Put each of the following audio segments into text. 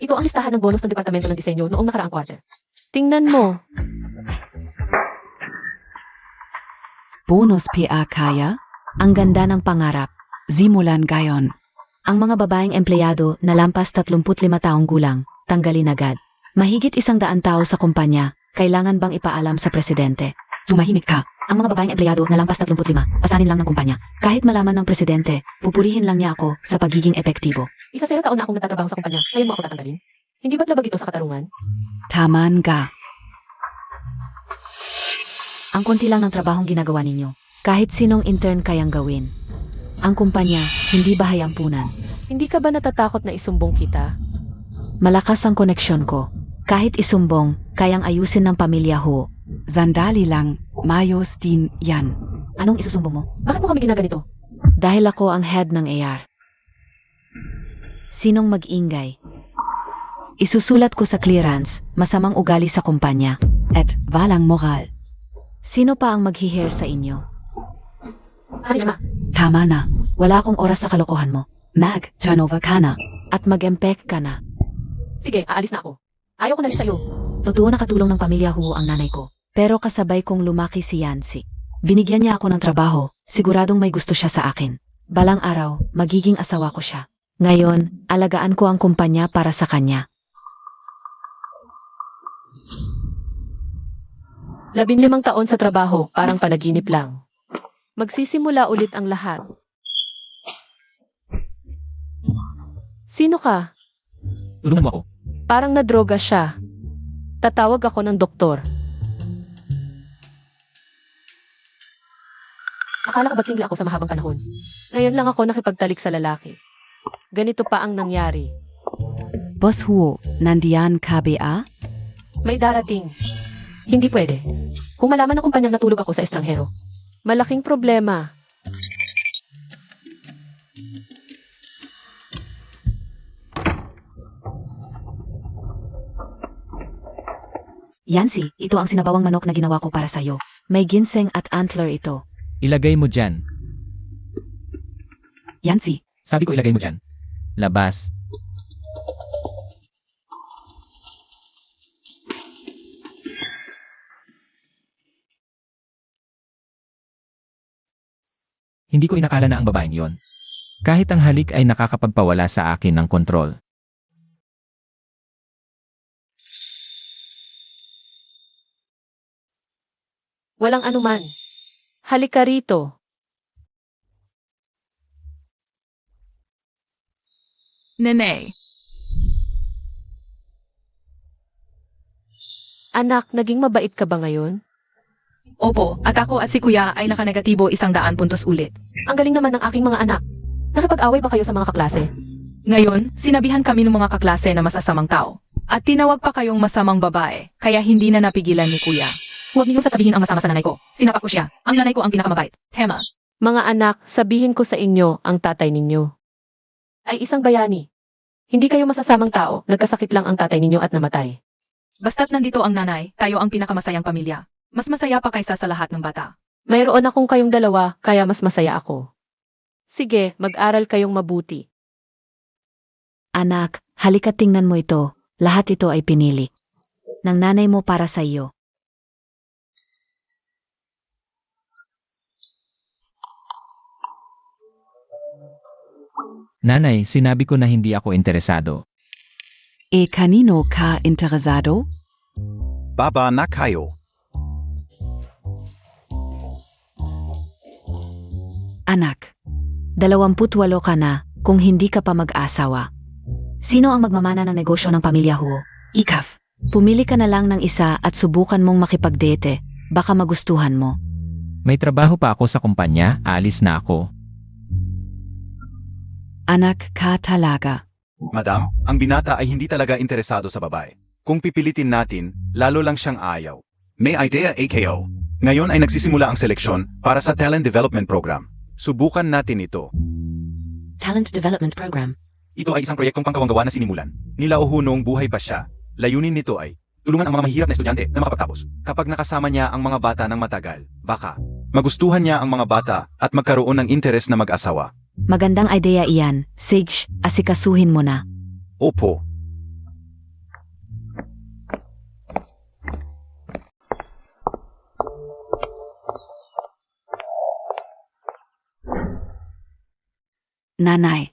Ito ang listahan ng bonus ng Departamento ng Disenyo noong nakaraang quarter. Tingnan mo. Bonus PA kaya? Ang ganda ng pangarap. Simulan gayon. Ang mga babaeng empleyado na lampas 35 taong gulang, tanggalin agad. Mahigit 100 tao sa kumpanya, kailangan bang ipaalam sa presidente? Tumahimik ka. Ang mga babaeng empleyado na lampas 35, pasanin lang ng kumpanya. Kahit malaman ng presidente, pupurihin lang niya ako sa pagiging epektibo. 10 taon na akong nagtatrabaho sa kumpanya. Ngayon mo ako tatanggalin? Hindi ba't labag ito sa katarungan? Taman ka. Ang konti lang ng trabahong ginagawa ninyo. Kahit sinong intern kayang gawin. Ang kumpanya, hindi bahay ampunan. Hindi ka ba natatakot na isumbong kita? Malakas ang koneksyon ko. Kahit isumbong, kayang ayusin ng pamilya ho. Sandali lang, mayos din yan. Anong isusumbong mo? Bakit mo kami ginaganito? Dahil ako ang head ng AR. Sinong mag-ingay? Isusulat ko sa clearance, masamang ugali sa kumpanya, at walang moral. Sino pa ang mag-hear sa inyo? Management. Tama na, wala akong oras sa kalokohan mo. Janova ka na, at mag-empek ka na. Sige, aalis na ako. Ayaw ko na rin sa'yo. Totoo nakatulong ng pamilya ho ang nanay ko. Pero kasabay kong lumaki si Yancy. Binigyan niya ako ng trabaho, siguradong may gusto siya sa akin. Balang araw, magiging asawa ko siya. Ngayon, alagaan ko ang kumpanya para sa kanya. 15 taon sa trabaho, parang panaginip lang. Magsisimula ulit ang lahat. Sino ka? Tulungan mo ako. Parang nadroga siya. Tatawag ako ng doktor. Akala ko ba't single ako sa mahabang panahon? Ngayon lang ako nakipagtalik sa lalaki. Ganito pa ang nangyari. Boss Huo, nandiyan ka ba? May darating. Hindi pwede. Kung malaman ng kumpanyang natulog ako sa estranghero. Malaking problema. Yancy, ito ang sinabawang manok na ginawa ko para sa'yo. May ginseng at antler ito. Ilagay mo dyan. Yancy, Sabi ko ilagay mo dyan. Labas. Hindi ko inakala na ang babaeng yon. Kahit ang halik ay nakakapagpawala sa akin ng kontrol. Walang anuman. Halika rito. Nene. Anak, naging mabait ka ba ngayon? Opo, at ako at si kuya ay nakanegatibo 100 puntos ulit. Ang galing naman ng aking mga anak. Nakapag-away ba kayo sa mga kaklase? Ngayon, sinabihan kami ng mga kaklase na masasamang tao. At tinawag pa kayong masamang babae, kaya hindi na napigilan ni kuya. Huwag ninyong sasabihin ang masama sa nanay ko. Sinapak ko siya. Ang nanay ko ang pinakamabait. Tema. Mga anak, sabihin ko sa inyo ang tatay ninyo ay isang bayani. Hindi kayo masasamang tao, nagkasakit lang ang tatay ninyo at namatay. Basta't nandito ang nanay, tayo ang pinakamasayang pamilya. Mas masaya pa kaysa sa lahat ng bata. Mayroon akong kayong dalawa, kaya mas masaya ako. Sige, mag-aral kayong mabuti. anak, halika tingnan mo ito. Lahat ito ay pinili ng nanay mo para sa iyo. Nanay, sinabi ko na hindi ako interesado. Kanino ka interesado? Baba na kayo. Anak, 28 ka na kung hindi ka pa mag-asawa. Sino ang magmamana ng negosyo ng pamilya Huo? Ikaf, pumili ka na lang ng isa at subukan mong makipagdate. Baka magustuhan mo. May trabaho pa ako sa kumpanya, aalis na ako. Anak ka talaga. Madam, ang binata ay hindi talaga interesado sa babae. Kung pipilitin natin, lalo lang siyang ayaw. May idea AKO. Ngayon ay nagsisimula ang seleksyon para sa Talent Development Program. Subukan natin ito. Talent Development Program. Ito ay isang proyektong pangkawanggawa na sinimulan. Nilauho noong buhay pa siya. Layunin nito ay tulungan ang mga mahihirap na estudyante na makapagtapos. Kapag nakasama niya ang mga bata ng matagal, baka magustuhan niya ang mga bata at magkaroon ng interes na mag-asawa. Magandang idea iyan. Sage, asikasuhin mo na. Opo. Nanay.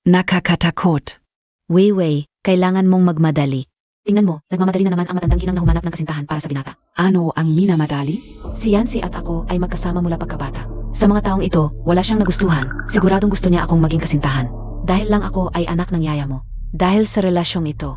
Nakakatakot. Weiwei, kailangan mong magmadali. Tingnan mo, nagmamadali na naman ang matandang ginang na humanap ng kasintahan para sa binata. Ano ang minamadali? Si Yancy at ako ay magkasama mula pagkabata. Sa mga taong ito, wala siyang nagustuhan. Siguradong gusto niya akong maging kasintahan. Dahil lang ako ay anak ng yaya mo. Dahil sa relasyong ito.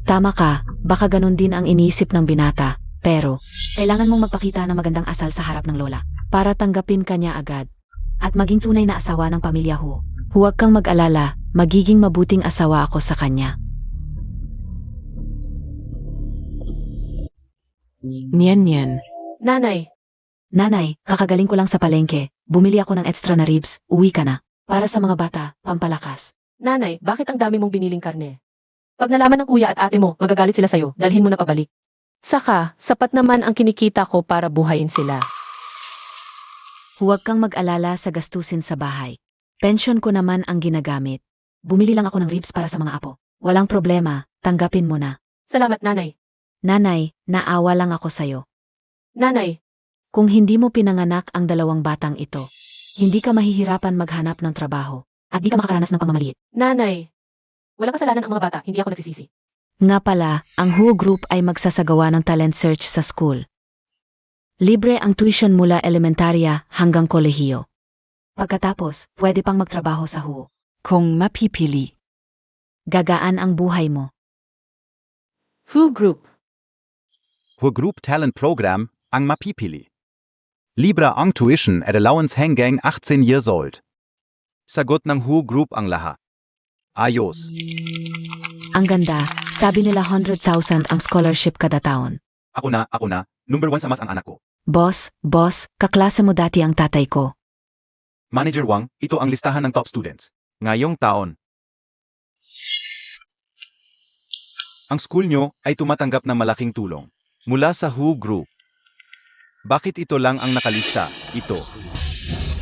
Tama ka, baka ganun din ang iniisip ng binata. Pero, Kailangan mong magpakita ng magandang asal sa harap ng lola. para tanggapin ka niya agad. At maging tunay na asawa ng pamilya Hu. Huwag kang mag-alala, magiging mabuting asawa ako sa kanya. Niyan. Nanay, Nanay, kakagaling ko lang sa palengke. Bumili ako ng extra na ribs, uwi ka na. para sa mga bata, pampalakas. Nanay, bakit ang dami mong biniling karne? Pag nalaman ng kuya at ate mo, magagalit sila sa'yo. Dalhin mo na pabalik. Saka, sapat naman ang kinikita ko para buhayin sila. Huwag kang mag-alala sa gastusin sa bahay. Pensyon ko naman ang ginagamit. Bumili lang ako ng ribs para sa mga apo. Walang problema, tanggapin mo na. Salamat, nanay. Nanay, naawa lang ako sa'yo. Nanay, Kung hindi mo pinanganak ang dalawang batang ito, hindi ka mahihirapan maghanap ng trabaho. at di ka makakaranas ng pamamaliit. Nanay, walang kasalanan ang mga bata. Hindi ako nagsisisi. Nga pala, ang Who Group ay magsasagawa ng talent search sa school. Libre ang tuition mula elementarya hanggang kolehiyo. Pagkatapos, pwede pang magtrabaho sa Hu. Kung mapipili, gagaan ang buhay mo. Who Group? Hu Group Talent Program ang mapipili. Libre ang tuition at allowance hanggang 18 years old. Sagot ng Hu Group ang lahat. Ayos. Ang ganda, sabi nila 100,000 ang scholarship kada taon. Ako na. Number 1 sa math ang anak ko. Boss, kaklase mo dati ang tatay ko. Manager Wang, ito ang listahan ng top students. Ngayong taon. Ang school nyo ay tumatanggap ng malaking tulong. Mula sa Hu Group. Bakit ito lang ang nakalista? Ito.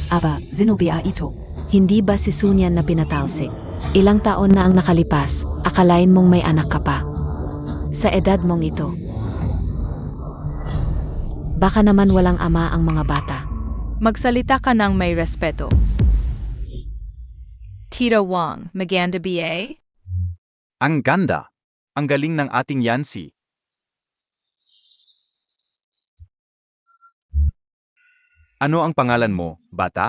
Aba, Zenobia ito. Hindi ba si Sunyan na pinatalsik? Ilang taon na ang nakalipas, akalain mong may anak ka pa. Sa edad mong ito. Baka naman walang ama ang mga bata. Magsalita ka ng may respeto. Tita Wang, maganda BA? Ang ganda. Ang galing ng ating Yancy. Ano ang pangalan mo, bata?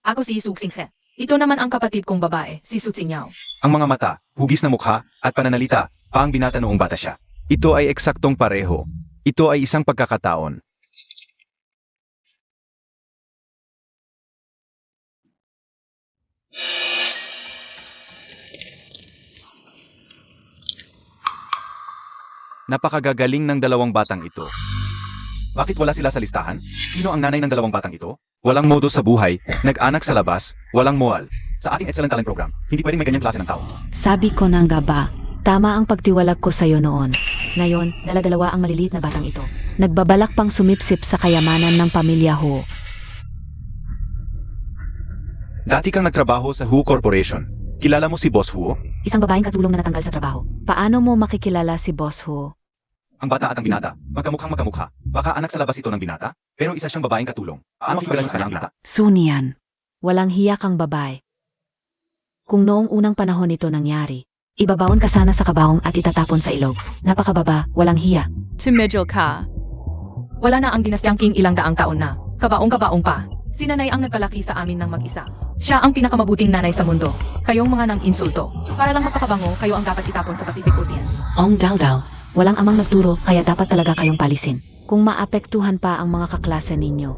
Ako si Su Xinghe. Ito naman ang kapatid kong babae, si Su Xingyao. Ang mga mata, hugis na mukha, at pananalita, pa ang binata noong bata siya. Ito ay eksaktong pareho. Ito ay isang pagkakataon. Napakagagaling ng dalawang batang ito. Bakit wala sila sa listahan? Sino ang nanay ng dalawang batang ito? Walang modo sa buhay, nag-anak sa labas, walang moral. Sa ating excellent talent program, hindi pwedeng may ganyang klase ng tao. Sabi ko na nga ba, tama ang pagtiwalag ko sa'yo noon. Ngayon, Dala-dalawa ang maliliit na batang ito. nagbabalak pang sumipsip sa kayamanan ng pamilya Ho. Dati kang nagtrabaho sa Hu Corporation. Kilala mo si Boss Hu? Isang babaeng katulong na natanggal sa trabaho. Paano mo makikilala si Boss Ho? Ang bata at ang binata, magkamukhang magkamukha. Baka anak sa labas ito ng binata, pero isa siyang babaeng katulong. Paano makikilala niyo sa kanya ang binata? Sunian. Walang hiya kang babae. Kung noong unang panahon ito nangyari, Ibabaon ka sana sa kabaong at itatapon sa ilog. Napakababa, walang hiya. Tumidyo ka. Wala na ang dinastyang king ilang daang taon na. Kabaong-kabaong pa. Si nanay ang nagpalaki sa amin ng mag-isa. Siya ang pinakamabuting nanay sa mundo. Kayong mga nang insulto. Para lang magpakabango, kayo ang dapat itapon sa Pacific Ocean. Ong Daldal. Walang amang nagturo, kaya dapat talaga kayong palisin. kung maapektuhan pa ang mga kaklase ninyo,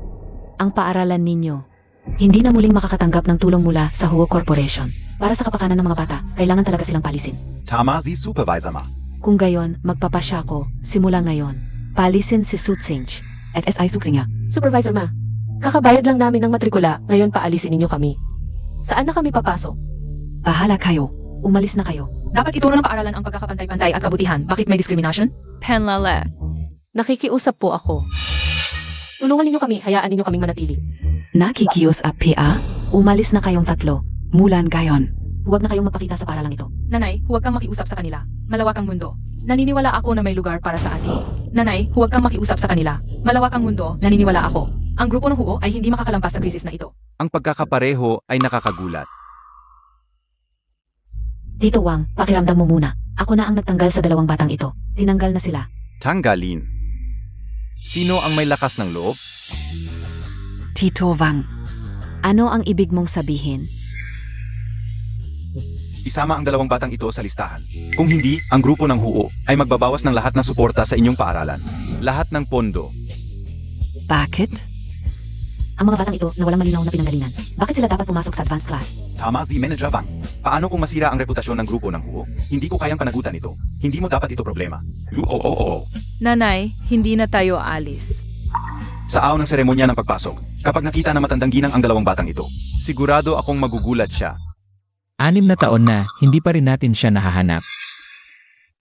ang paaralan ninyo, Hindi na muling makakatanggap ng tulong mula sa Huo Corporation. Para sa kapakanan ng mga bata, kailangan talaga silang palisin. Tama si Supervisor ma. kung gayon, magpapasya ko, simula ngayon, palisin si Sutsinch. At SI Suksing niya. Supervisor ma, kakabayad lang namin ng matrikula, ngayon paalisin ninyo kami. Saan na kami papasok? Bahala kayo. Umalis na kayo. Dapat ituro ng paaralan ang pagkakapantay-pantay at kabutihan. Bakit may discrimination? Penlale. Nakikiusap po ako. Tulungan ninyo kami, hayaan ninyo kaming manatili. Nakikiusap PA? Umalis na kayong tatlo. Mulan gayon. Huwag na kayong magpakita sa paralang ito. Nanay, huwag kang makiusap sa kanila. Malawak ang mundo. Naniniwala ako na may lugar para sa atin. Nanay, huwag kang makiusap sa kanila. Malawak ang mundo, naniniwala ako. Ang grupo ng Huo ay hindi makakalampas sa krisis na ito. Ang pagkakapareho ay nakakagulat. Tito Wang, pakiramdam mo muna. Ako na ang nagtanggal sa dalawang batang ito. Tinanggal na sila. Tanggalin. Sino ang may lakas ng loob? Tito Wang, ano ang ibig mong sabihin? Isama ang dalawang batang ito sa listahan. Kung hindi, ang grupo ng Huo ay magbabawas ng lahat ng suporta sa inyong paaralan. Lahat ng pondo. Bakit? Ang mga batang ito na walang malinaw na pinanggalingan. Bakit sila dapat pumasok sa advanced class? Tama si Manager Bang. Paano kung masira ang reputasyon ng grupo ng Huo? Hindi ko kayang panagutan ito. Hindi mo dapat ito problema. Nanay, hindi na tayo aalis. Sa araw ng seremonya ng pagpasok, kapag nakita na matandang ginang ang dalawang batang ito, sigurado akong magugulat siya. 6 na taon na, hindi pa rin natin siya nahahanap.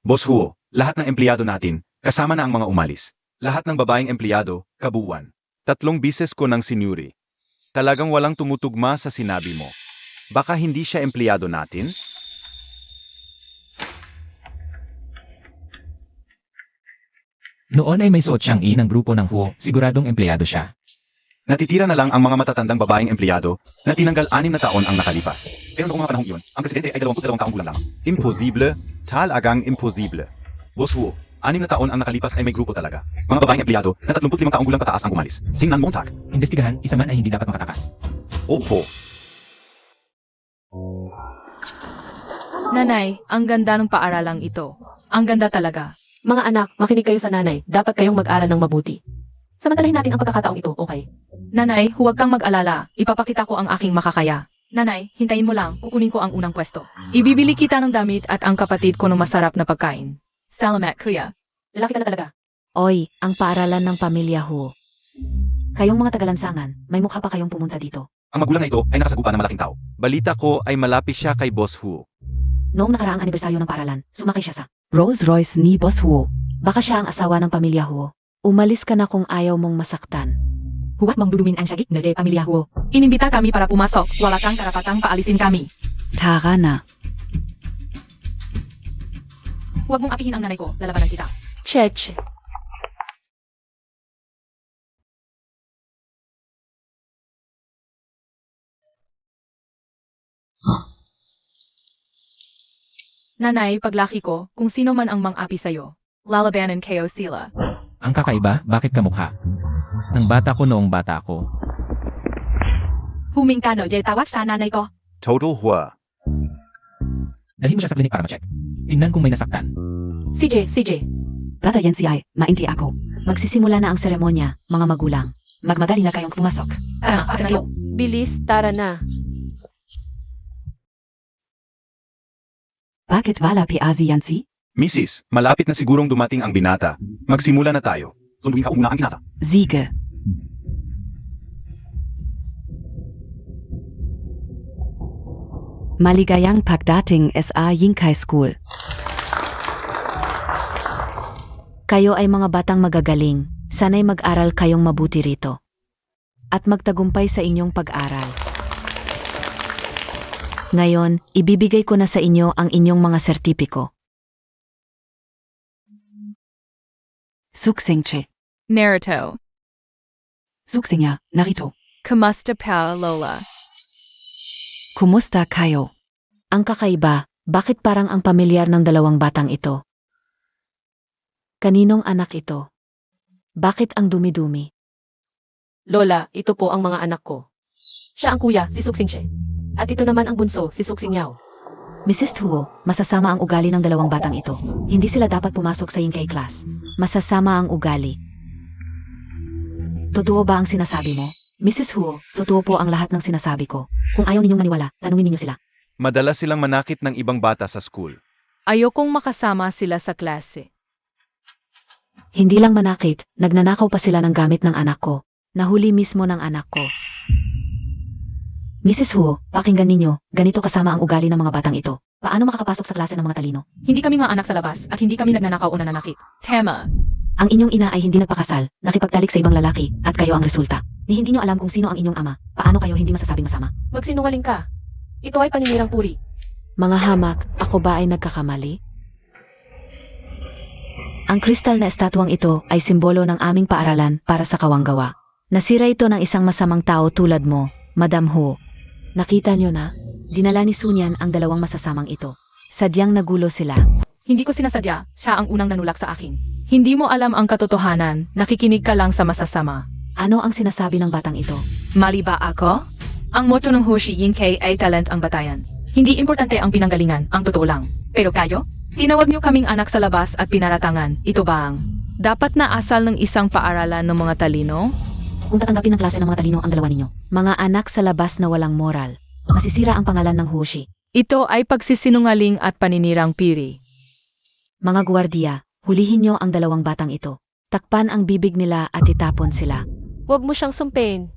Boss Huo, lahat ng empleyado natin, kasama na ang mga umalis. Lahat ng babaeng empleyado, kabuuan. 3 bises ko ng sinuri. Talagang walang tumutugma sa sinabi mo. Baka hindi siya empleyado natin? Noon ay may suot siyang ng grupo ng Huo, siguradong empleyado siya. Natitira na lang ang mga matatandang babaeng empleyado na tinanggal 6 na taon ang nakalipas. Pero noong mga panahong iyon, ang presidente ay 22 taong gulang lamang. Imposible, talagang imposible. Boss Huo, 6 na taon ang nakalipas ay may grupo talaga. Mga babaeng empleyado na 35 taong gulang pataas ang umalis. Tingnan mo, Tak. Imbestigahan, isa man ay hindi dapat makatakas. Opo. Nanay, ang ganda ng paaralang ito. Ang ganda talaga. Mga anak, makinig kayo sa nanay. Dapat kayong mag-aral ng mabuti. Samantalahin natin ang pagkakataong ito, okay? Nanay, huwag kang mag-alala. Ipapakita ko ang aking makakaya. Nanay, hintayin mo lang. Kukunin ko ang unang pwesto. Ibibili kita ng damit at ang kapatid ko ng masarap na pagkain. Salamat, kuya. Lalaki ka na talaga. Oy, ang paaralan ng pamilya Huo. Kayong mga tagalansangan, may mukha pa kayong pumunta dito. Ang magulang na ito ay nakasagupa ng malaking tao. Balita ko ay malapit siya kay Boss Huo. Noong nakaraang anibersaryo ng paaralan, sumakay siya sa Rolls Royce ni Boss Huo. Baka siya ang asawa ng pamilya Huo. Umalis ka na kung ayaw mong masaktan. Huwag mong dudumin ang syagik na de pamilya Huo. Inimbita kami para pumasok. Wala kang karapatang paalisin kami. Tara na. Huwag mong apihin ang nanay ko. Lalabanan kita. Chech. Nanay, paglaki ko, kung sino man ang mang-api sa'yo, lalabanan kayo sila. Ang kakaiba, bakit kamukha? Ng bata ko noong bata ko. Huming ka no, jay tawag sa nanay ko. Total Hua. Dalhin mo siya sa klinik para ma-check. Tingnan kung may nasaktan. CJ. Brother Yan ay, mainti ako. Magsisimula na ang seremonya, mga magulang. Magmadali na kayong pumasok. Tara na, kasi na yun. Bilis, tara na. Bakit wala Piazzi Yancy? Mrs., malapit na sigurong dumating ang binata. Magsimula na tayo. Sunduin ka muna ang binata. Siege. Maligayang pagdating sa Yingkai School. Kayo ay mga batang magagaling. Sana'y mag-aral kayong mabuti rito. At magtagumpay sa inyong pag-aral. Ngayon, ibibigay ko na sa inyo ang inyong mga sertipiko. Suksingche. Naruto. Suksingya, narito. Kamusta pa, Lola? Kumusta kayo? Ang kakaiba, bakit parang ang pamilyar ng dalawang batang ito? Kaninong anak ito? Bakit ang dumi-dumi? Lola, ito po ang mga anak ko. Siya ang kuya, si Suksing She. At ito naman ang bunso, si Suksing Yao. Mrs. Huo, masasama ang ugali ng dalawang batang ito. Hindi sila dapat pumasok sa Yingkai class. Masasama ang ugali. Totoo ba ang sinasabi mo? Mrs. Huo, totoo po ang lahat ng sinasabi ko. Kung ayaw ninyong maniwala, tanungin ninyo sila. Madalas silang manakit ng ibang bata sa school. Ayokong makasama sila sa klase. Hindi lang manakit, nagnanakaw pa sila ng gamit ng anak ko. Nahuli mismo ng anak ko. Mrs. Huo, pakinggan ninyo, ganito kasama ang ugali ng mga batang ito. Paano makakapasok sa klase ng mga talino? Hindi kami mga anak sa labas at hindi kami nagnanakaw o nananakit. Tema. Ang inyong ina ay hindi nagpakasal, nakipagtalik sa ibang lalaki, at kayo ang resulta. Ni hindi nyo alam kung sino ang inyong ama. Paano kayo hindi masasabing masama? Magsinungaling ka. Ito ay paninirang puri. Mga hamak, ako ba ay nagkakamali? Ang kristal na estatwang ito ay simbolo ng aming paaralan para sa kawanggawa. Nasira ito ng isang masamang tao tulad mo, Madam Ho. Nakita niyo na? Dinala ni Sunyan ang dalawang masasamang ito. Sadyang nagulo sila. Hindi ko sinasadya, siya ang unang nanulak sa akin. Hindi mo alam ang katotohanan, nakikinig ka lang sa masasama. Ano ang sinasabi ng batang ito? Mali ba ako? Ang motto ng Hoshi Yinkei ay talent ang batayan. Hindi importante ang pinanggalingan, ang totoo lang. Pero kayo? Tinawag niyo kaming anak sa labas at pinaratangan. Ito ba ang dapat na asal ng isang paaralan ng mga talino? Kung tatanggapin ng klase ng mga talino ang dalawa ninyo. Mga anak sa labas na walang moral. Masisira ang pangalan ng Hoshi. Ito ay pagsisinungaling at paninirang piri. Mga guwardiya, hulihin niyo ang dalawang batang ito. Takpan ang bibig nila at itapon sila. Huwag mo siyang sumpin.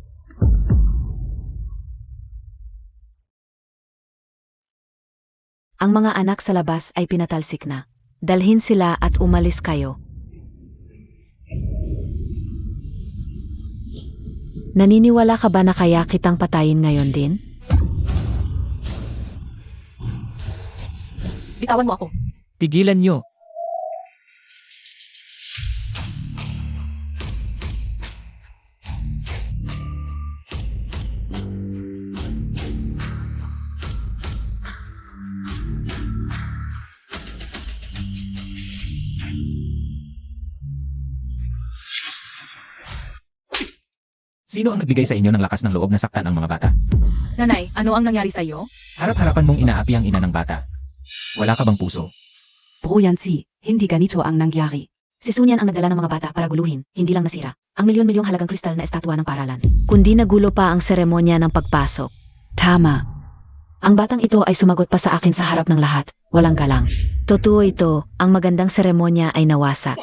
Ang mga anak sa labas ay pinatalsik na. Dalhin sila at umalis kayo. Naniniwala ka ba na kaya kitang patayin ngayon din? Bitawan mo ako. Tigilan nyo. Sino ang nagbigay sa inyo ng lakas ng loob na saktan ang mga bata? Nanay, ano ang nangyari sa iyo? Harap-harapan mong inaapi ang ina ng bata. Wala ka bang puso? Puyansi, hindi ganito ang nangyari. Si Sunyan ang nagdala ng mga bata para guluhin, hindi lang nasira ang milyon-milyong halagang kristal na estatwa ng paralan. Kundi nagulo pa ang seremonya ng pagpasok. Tama. Ang batang ito ay sumagot pa sa akin sa harap ng lahat, walang galang. Totoo ito, ang magandang seremonya ay nawasak.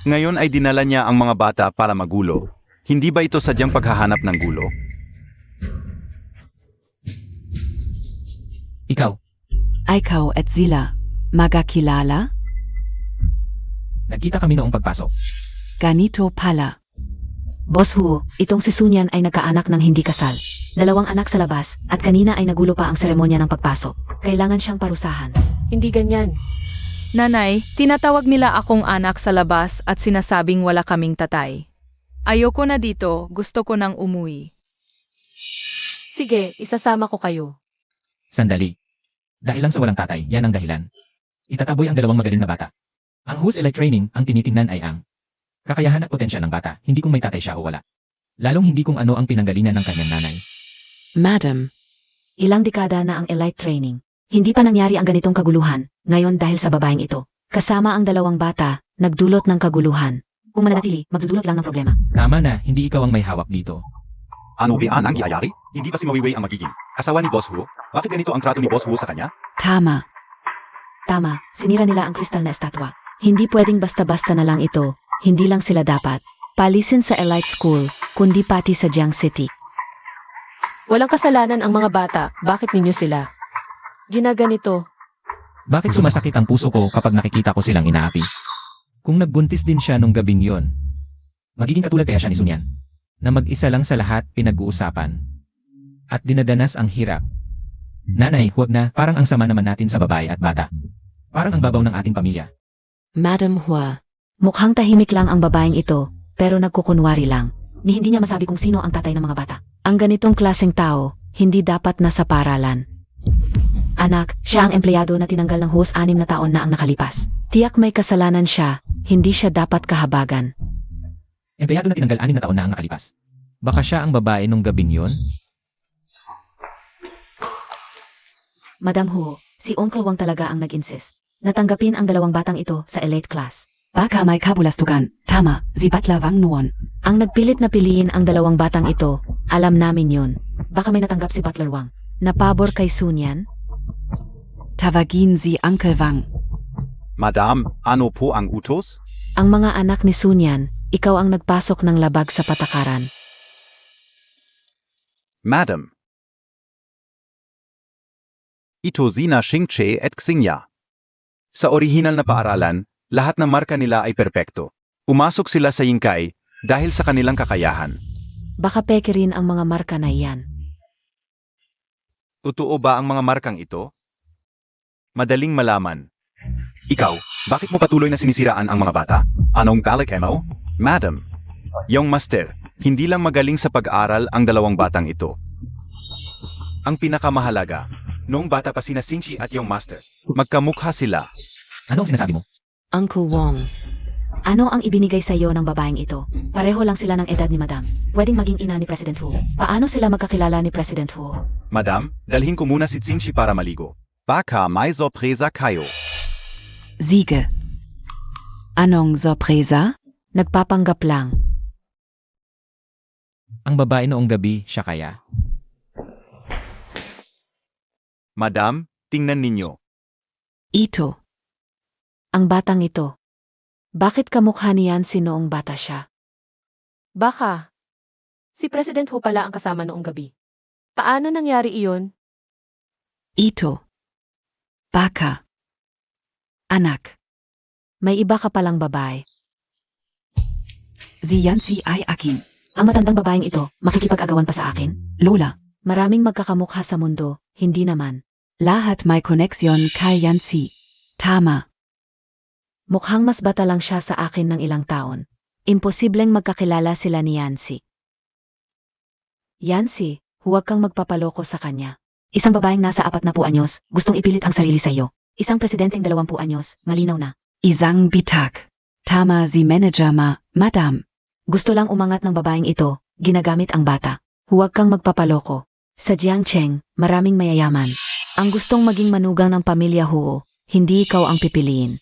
Ngayon ay dinala niya ang mga bata para magulo. Hindi ba ito sadyang paghahanap ng gulo? Ikaw, Ikaw at Zila, magkakilala? nagkita kami noong pagpasok. Ganito pala. Boss Hu, itong si Sunyan ay nagkaanak ng hindi kasal. Dalawang anak sa labas, at kanina ay nagulo pa ang seremonya ng pagpasok. Kailangan siyang parusahan. Hindi ganyan. Nanay, tinatawag nila akong anak sa labas at sinasabing wala kaming tatay. Ayoko na dito, gusto ko nang umuwi. Sige, isasama ko kayo. Sandali. Dahil lang sa walang tatay, yan ang dahilan. Itataboy ang dalawang magaling na bata. Ang Who's Elite Training, ang tinitingnan ay ang kakayahan at potensya ng bata, hindi kung may tatay siya o wala. Lalong hindi kung ano ang pinanggalingan ng kanyang nanay. Madam, ilang dekada na ang elite training. Hindi pa nangyari ang ganitong kaguluhan, ngayon dahil sa babaeng ito. Kasama ang dalawang bata, nagdulot ng kaguluhan. Kung mananatili, magdudulot lang ng problema. Tama na, hindi ikaw ang may hawak dito. Ano ba ang nangyayari? Hindi ba si Mawiwei ang magiging asawa ni Boss Hu? Bakit ganito ang trato ni Boss Hu sa kanya? Tama. Tama, sinira nila ang kristal na estatwa. Hindi pwedeng basta-basta na lang ito, hindi lang sila dapat palisin sa elite school, kundi pati sa Jiang City. Walang kasalanan ang mga bata, bakit ninyo sila ginaganito? Bakit sumasakit ang puso ko kapag nakikita ko silang inaapi? Kung nagbuntis din siya nung gabing yon, magiging katulad kaya siya ni Sunyan, na mag-isa lang sa lahat pinag-uusapan at dinadanas ang hirap. Nanay, huwag na, parang ang sama naman natin sa babae at bata. Parang ang babaw ng ating pamilya. Madam Hua, mukhang tahimik lang ang babaeng ito, pero nagkukunwari lang. Ni hindi niya masabi kung sino ang tatay ng mga bata. Ang ganitong klaseng tao, hindi dapat nasa paralan. Anak, siya ang empleyado na tinanggal ng host 6 na taon na ang nakalipas. Tiyak may kasalanan siya, hindi siya dapat kahabagan. Empleyado na tinanggal 6 na taon na ang nakalipas. Baka siya ang babae nung gabing yon? Madam Hu, si Uncle Wang talaga ang nag-insist. Natanggapin ang dalawang batang ito sa elite class. Baka may kabulastugan. Tama, si Batla Wang noon. Ang nagpilit na piliin ang dalawang batang ito, alam namin yun. Baka may natanggap si Butler Wang. Napabor kay Sunyan? Tawagin si Uncle Wang. Madam, ano po ang utos? Ang mga anak ni Sunyan, ikaw ang nagpasok ng labag sa patakaran. Madam. Ito sina Xingche at Xingya. Sa orihinal na paaralan, lahat ng marka nila ay perpekto. Umasok sila sa Yingkai dahil sa kanilang kakayahan. Baka peke rin ang mga marka na iyan. Totoo ba ang mga markang ito? Madaling malaman. Ikaw, bakit mo patuloy na sinisiraan ang mga bata? Anong balik mo? Madam, yung master, hindi lang magaling sa pag-aral ang dalawang batang ito. Ang pinakamahalaga, noong bata pa sina Xingxi at yung master, magkamukha sila. Ano ang sinasabi mo? Uncle Wong, ano ang ibinigay sa iyo ng babaeng ito? Pareho lang sila ng edad ni Madam. Pwedeng maging ina ni President Hu. Paano sila magkakilala ni President Hu? Madam, dalhin ko muna si Xingxi para maligo. Baka may sorpresa kayo. Sige. Anong sorpresa? Nagpapanggap lang. Ang babae noong gabi, siya kaya? Madam, tingnan ninyo. Ito. Ang batang ito. Bakit kamukha niyan si noong bata siya? Baka. Si President Hu pala ang kasama noong gabi. Paano nangyari iyon? Ito. Baka. Anak. May iba ka palang babae. Si Yancy ay akin. Ang matandang babaeng ito, makikipag-agawan pa sa akin? Lola, maraming magkakamukha sa mundo, hindi naman. Lahat may koneksyon kay Yancy. Tama. Mukhang mas bata lang siya sa akin ng ilang taon. Imposibleng magkakilala sila ni Yancy. Yancy, huwag kang magpapaloko sa kanya. Isang babaeng nasa 40 anyos, gustong ipilit ang sarili sa iyo. Isang presidenteng 20 anyos, malinaw na. Isang bitak. Tama si manager madam. Gusto lang umangat ng babaeng ito, ginagamit ang bata. Huwag kang magpapaloko. Sa Jiangcheng, maraming mayayaman. Ang gustong maging manugang ng pamilya Huo, hindi ikaw ang pipiliin.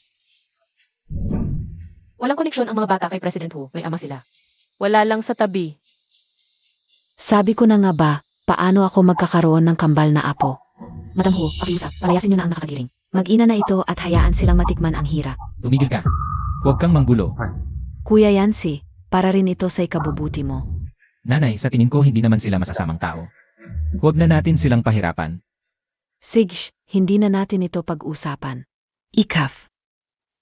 Walang koneksyon ang mga bata kay President Hu. May ama sila. Wala lang sa tabi. Sabi ko na nga ba, paano ako magkakaroon ng kambal na apo? Madam Hu, pakiusap, palayasin niyo na ang nakakadiring. Mag-ina na ito at hayaan silang matikman ang hira. Tumigil ka. Huwag kang manggulo. Kuya Yancy, para rin ito sa ikabubuti mo. Nanay, sa tingin ko hindi naman sila masasamang tao. Huwag na natin silang pahirapan. Sige, hindi na natin ito pag-usapan. Ikaf.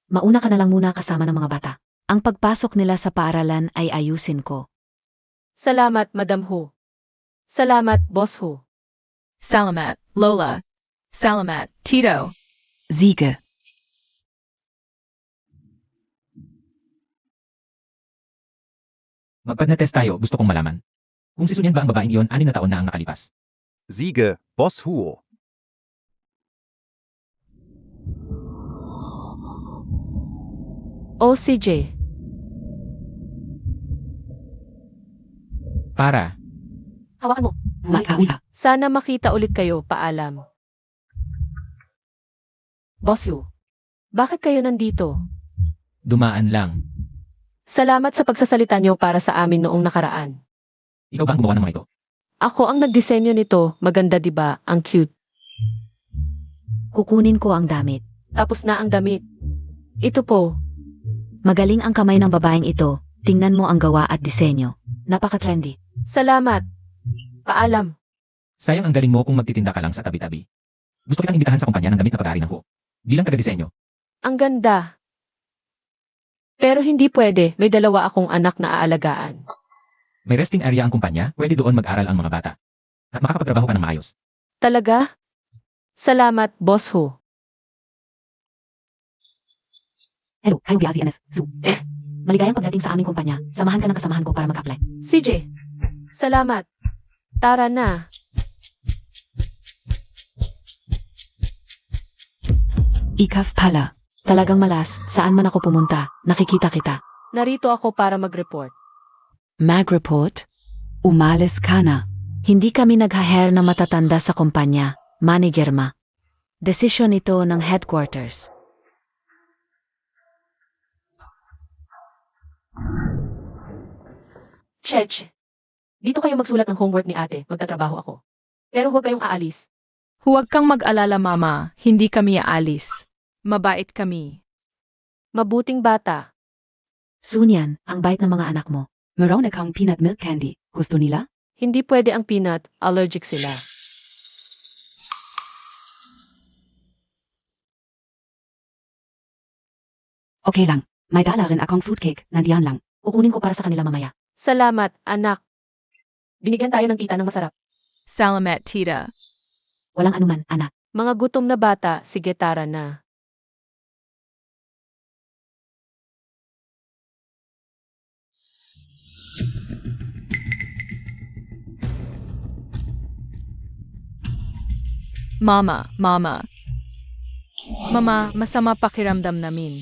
Mauna ka na lang muna kasama ng mga bata. Ang pagpasok nila sa paaralan ay ayusin ko. Salamat, Madam Hu. Salamat, Boss Hu. Salamat, Lola. Salamat, Tito. Sige. Magpag-test tayo, gusto kong malaman. Kung si Sunyan ba ang babaeng iyon, 6 na taon na ang nakalipas. Siege, Boss Huo. O CJ. Para. Hawakan mo. Sana makita ulit kayo, paalam. Boss Hu. Bakit kayo nandito? Dumaan lang. Salamat sa pagsasalita niyo para sa amin noong nakaraan. Ikaw ba ang gumawa ng mga ito? Ako ang nagdisenyo nito, maganda 'di ba? Ang cute. Kukunin ko ang damit. Tapos na ang damit. Ito po. Magaling ang kamay ng babaeng ito. Tingnan mo ang gawa at disenyo. Napaka-trendy. Salamat. Paalam. Sayang ang galing mo kung magtitinda ka lang sa tabi-tabi. Gusto kitang imbitahan sa kumpanya ng damit na pag-aari ng Huo. Bilang taga-disenyo. Ang ganda. Pero hindi pwede, may 2 akong anak na aalagaan. May resting area ang kumpanya, pwede doon mag-aral ang mga bata. At makakapagtrabaho ka ng maayos. Talaga? Salamat, Boss Hu. Hello, kayo biya CMS. Maligayang pagdating sa aming kumpanya. Samahan ka ng kasamahan ko para mag-apply. CJ. Salamat. Tara na. Ikaf pala. Talagang malas, saan man ako pumunta, nakikita kita. Narito ako para mag-report. Mag-report? Umalis ka na. Hindi kami nag-hire na matatanda sa kumpanya, manager ma. Desisyon ito ng headquarters. Chech. Dito kayo magsulat ng homework ni ate, magtatrabaho ako. Pero huwag kayong aalis. Huwag kang mag-alala, Mama. Hindi kami aalis. Mabait kami. Mabuting bata. Sunyan, ang bait ng mga anak mo. Meron akong peanut milk candy. Gusto nila? Hindi pwede ang peanut, allergic sila. Okay lang. May dala rin akong fruitcake. Nandiyan lang. Kukunin ko para sa kanila mamaya. Salamat, anak. Binigyan tayo ng kita ng masarap. Salamat, Tita. Walang anuman, anak. Mga gutom na bata, sige tara na. Mama, masama pakiramdam namin.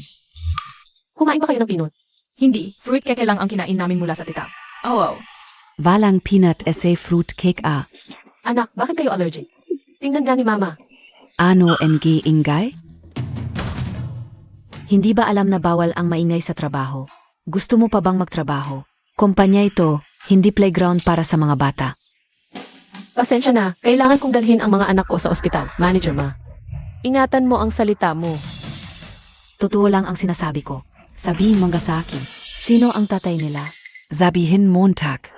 Kumain ba kayo ng peanut? Hindi, fruit cake lang ang kinain namin mula sa tita. Oh. Walang peanut essay fruit cake a. Anak, bakit kayo allergic? Tingnan nga ni Mama. Ano ng ingay? Hindi ba alam na bawal ang maingay sa trabaho? Gusto mo pa bang magtrabaho? Kumpanya ito, hindi playground para sa mga bata. Pasensya na, kailangan kong dalhin ang mga anak ko sa ospital. Manager Ma. Ingatan mo ang salita mo. Totoo lang ang sinasabi ko. Sabihin mo nga sa akin. Sino ang tatay nila? Sabihin Montag.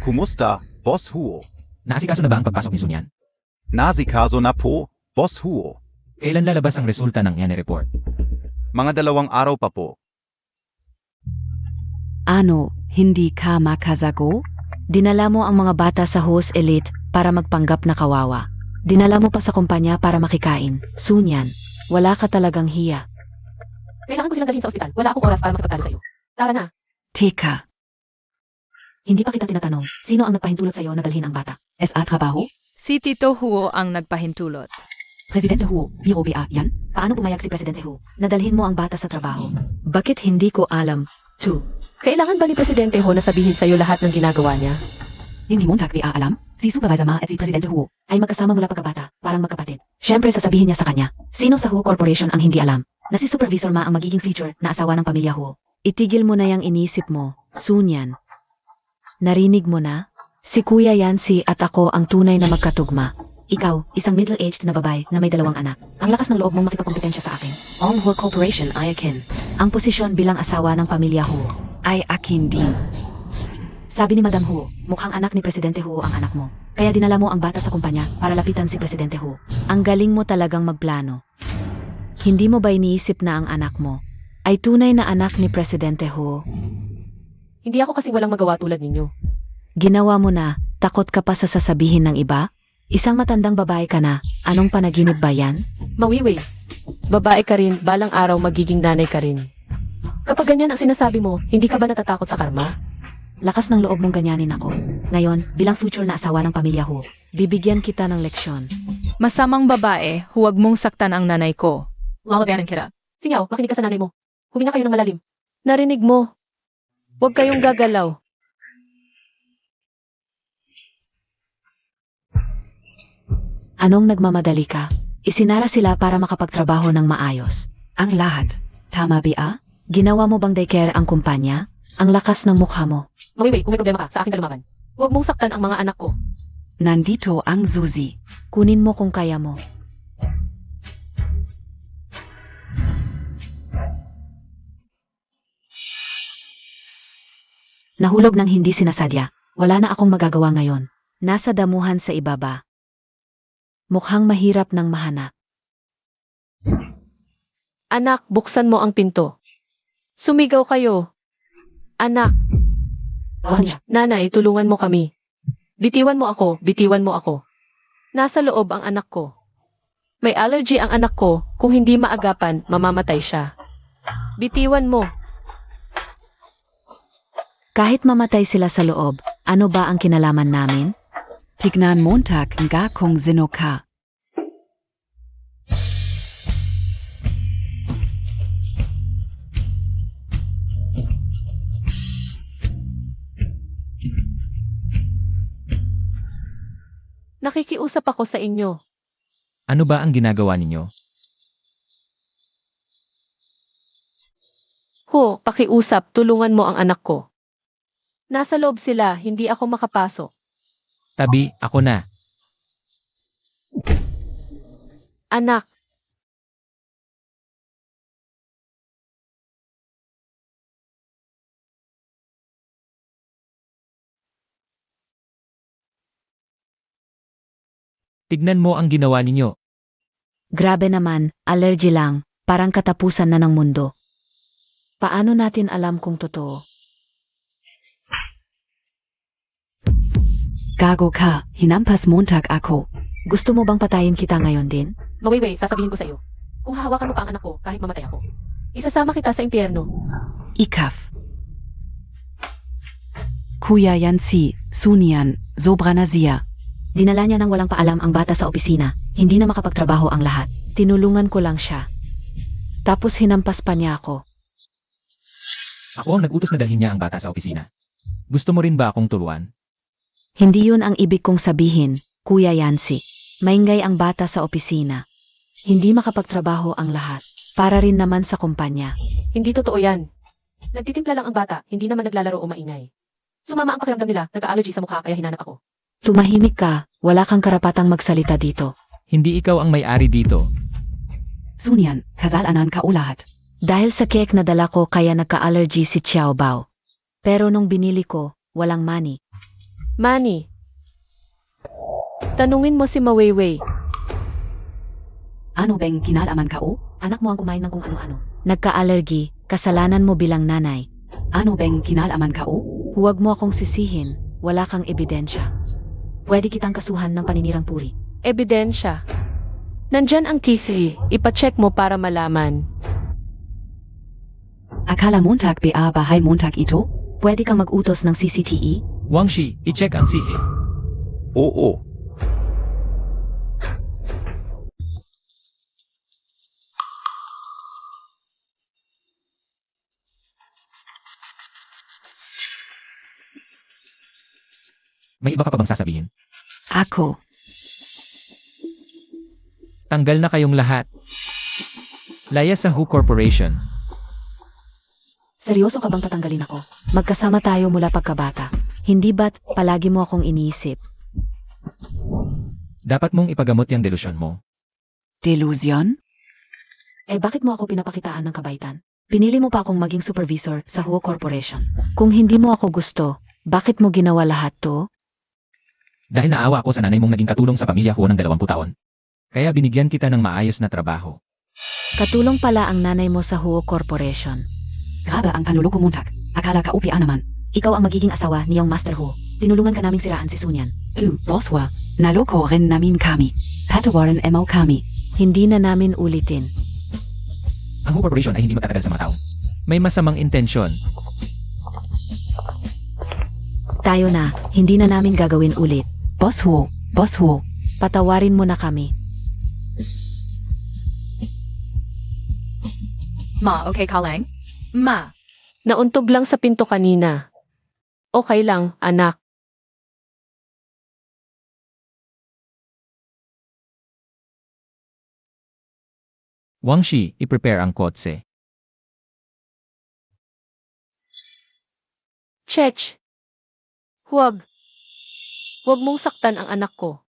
Kumusta, Boss Huo? Naasikaso na ba ang pagpasok ni Sunyan? Nasikaso na po, Boss Huo. Kailan lalabas ang resulta ng NA report? Mga 2 araw pa po. Ano, hindi ka makazago? Dinala mo ang mga bata sa host elite para magpanggap na kawawa. Dinala mo pa sa kumpanya para makikain. Sunyan, wala ka talagang hiya. Kailangan ko silang dalhin sa ospital. Wala akong oras para makipagtalo sa'yo. Tara na. Teka, Hindi pa kita tinatanong, sino ang nagpahintulot sa'yo na dalhin ang bata? SA trabaho? Si Tito Huo ang nagpahintulot. Presidente Hu, biro ba yan? Paano pumayag si Presidente Hu na dalhin mo ang bata sa trabaho? bakit hindi ko alam? 2. Kailangan ba ni Presidente Hu na sabihin sa'yo lahat ng ginagawa niya? Hindi mo alam? Si Supervisor Ma at si Presidente Hu ay magkasama mula pagkabata, parang magkapatid. Siyempre sasabihin niya sa kanya, sino sa Hu Corporation ang hindi alam na si Supervisor Ma ang magiging future na asawa ng pamilya Hu. Itigil mo na yung inisip mo, Sunyan. Narinig mo na? Si Kuya Yancy at ako ang tunay na magkatugma. Ikaw, isang middle-aged na babae na may 2 anak. Ang lakas ng loob mong makipagkompetensya sa akin. Ang Hu Corporation ay akin. Ang posisyon bilang asawa ng pamilya Hu. Ay akin din. Sabi ni Madam Hu, mukhang anak ni Presidente Hu ang anak mo. Kaya dinala mo ang bata sa kumpanya para lapitan si Presidente Hu. Ang galing mo talagang magplano. Hindi mo ba iniisip na ang anak mo ay tunay na anak ni Presidente Hu? Hindi ako kasi walang magawa tulad ninyo. Ginawa mo na, takot ka pa sa sasabihin ng iba? Isang matandang babae ka na, anong panaginip ba yan? Mawiwi. Babae ka rin, balang araw magiging nanay ka rin. Kapag ganyan ang sinasabi mo, hindi ka ba natatakot sa karma? Lakas ng loob mong ganyanin ako. Ngayon, bilang future na asawa ng pamilya Hu, Bibigyan kita ng leksyon. Masamang babae, huwag mong saktan ang nanay ko. lalabayanan kita. Singaw, makinig ka sa nanay mo. Huminga kayo ng malalim. Narinig mo. Huwag kayong gagalaw. Anong nagmamadali ka? Isinara sila para makapagtrabaho ng maayos. Ang lahat. Tama ba? Ginawa mo bang daycare ang kumpanya? Ang lakas ng mukha mo. Mawiwi, kung may problema ka, sa akin ka lumaban. Huwag mong saktan ang mga anak ko. Nandito ang Zuzi. Kunin mo kung kaya mo. Nahulog ng hindi sinasadya. Wala na akong magagawa ngayon. Nasa damuhan sa ibaba. Mukhang mahirap ng mahanap. Anak, buksan mo ang pinto. Sumigaw kayo. Anak. Nanay, tulungan mo kami. Bitiwan mo ako, bitiwan mo ako. Nasa loob ang anak ko. May allergy ang anak ko, kung hindi maagapan, mamamatay siya. Bitiwan mo. Kahit mamatay sila sa loob, ano ba ang kinalaman namin? Tignan Montag nga kung sino ka. Nakikiusap ako sa inyo. Ano ba ang ginagawa ninyo? Ho, pakiusap, tulungan mo ang anak ko. Nasa loob sila, hindi ako makapasok. Tabi, ako na. Anak. Tignan mo ang ginawa ninyo. Grabe naman, allergy lang, parang katapusan na ng mundo. Paano natin alam kung totoo? Gago ka, hinampas Montag ako. Gusto mo bang patayin kita ngayon din? Mawiwi, sasabihin ko sa iyo. Kung hahawakan mo pa ang anak ko, kahit mamatay ako. Isasama kita sa impyerno. Ikaf. Kuya Yancy, Sunian, Sobranazia. Dinala niya nang walang paalam ang bata sa opisina. Hindi na makapagtrabaho ang lahat. Tinulungan ko lang siya. Tapos hinampas pa niya ako. Ako ang nag-utos na dalhin niya ang bata sa opisina. Gusto mo rin ba akong turuan? Hindi yun ang ibig kong sabihin, Kuya Yancy. Maingay ang bata sa opisina. Hindi makapagtrabaho ang lahat. Para rin naman sa kumpanya. Hindi totoo yan. Nagtitimpla lang ang bata, hindi naman naglalaro o maingay. Sumama ang pakiramdam nila, nagka-allergy sa mukha kaya hinanap ako. Tumahimik ka, wala kang karapatang magsalita dito. Hindi ikaw ang may-ari dito. Sunian, kasalanan ka lahat. Dahil sa cake na dala ko kaya nagka-allergy si Xiao Bao. Pero nung binili ko, walang money. Manny, tanungin mo si Maweiwei. Ano bang kinalaman ka o? Anak mo ang kumain ng kung ano-ano. Nagka-allergy, kasalanan mo bilang nanay. Ano bang kinalaman ka o? Huwag mo akong sisihin, wala kang ebidensya. Pwede kitang kasuhan ng paninirang puri. Ebidensya. Nandyan ang T3, ipacheck mo para malaman. Akala Montag ba bahay Montag ito? Pwede kang mag-utos ng CCTV? Wang Shi, i-check ang sihi. Oo. May iba ka pa bang sasabihin? Ako. Tanggal na kayong lahat. Laya sa Who Corporation. Seryoso ka bang tatanggalin ako? Magkasama tayo mula pagkabata. Hindi ba't palagi mo akong iniisip? Dapat mong ipagamot yung delusyon mo. Delusion? Eh bakit mo ako pinapakitaan ng kabaitan? Pinili mo pa akong maging supervisor sa Huo Corporation. Kung hindi mo ako gusto, bakit mo ginawa lahat to? Dahil naawa ako sa nanay mong naging katulong sa pamilya ko ng 20 taon. Kaya binigyan kita ng maayos na trabaho. Katulong pala ang nanay mo sa Huo Corporation. Grabe ang panluloko Montag. Akala ka upian naman. Ikaw ang magiging asawa niyong Master Huo. Tinulungan ka naming siraan si Sunian. Boss Hua, naloko rin namin kami. Patawarin mo kami. Hindi na namin ulitin. Ang Who Corporation ay hindi magtatagal sa mga tao. May masamang intensyon. Tayo na, hindi na namin gagawin ulit. Boss Huo, patawarin mo na kami. Ma, okay ka lang? Ma, Nauntog lang sa pinto kanina. Okay lang, anak. Wang Shi, i-prepare ang kotse. Chech. Huwag. Huwag mong saktan ang anak ko.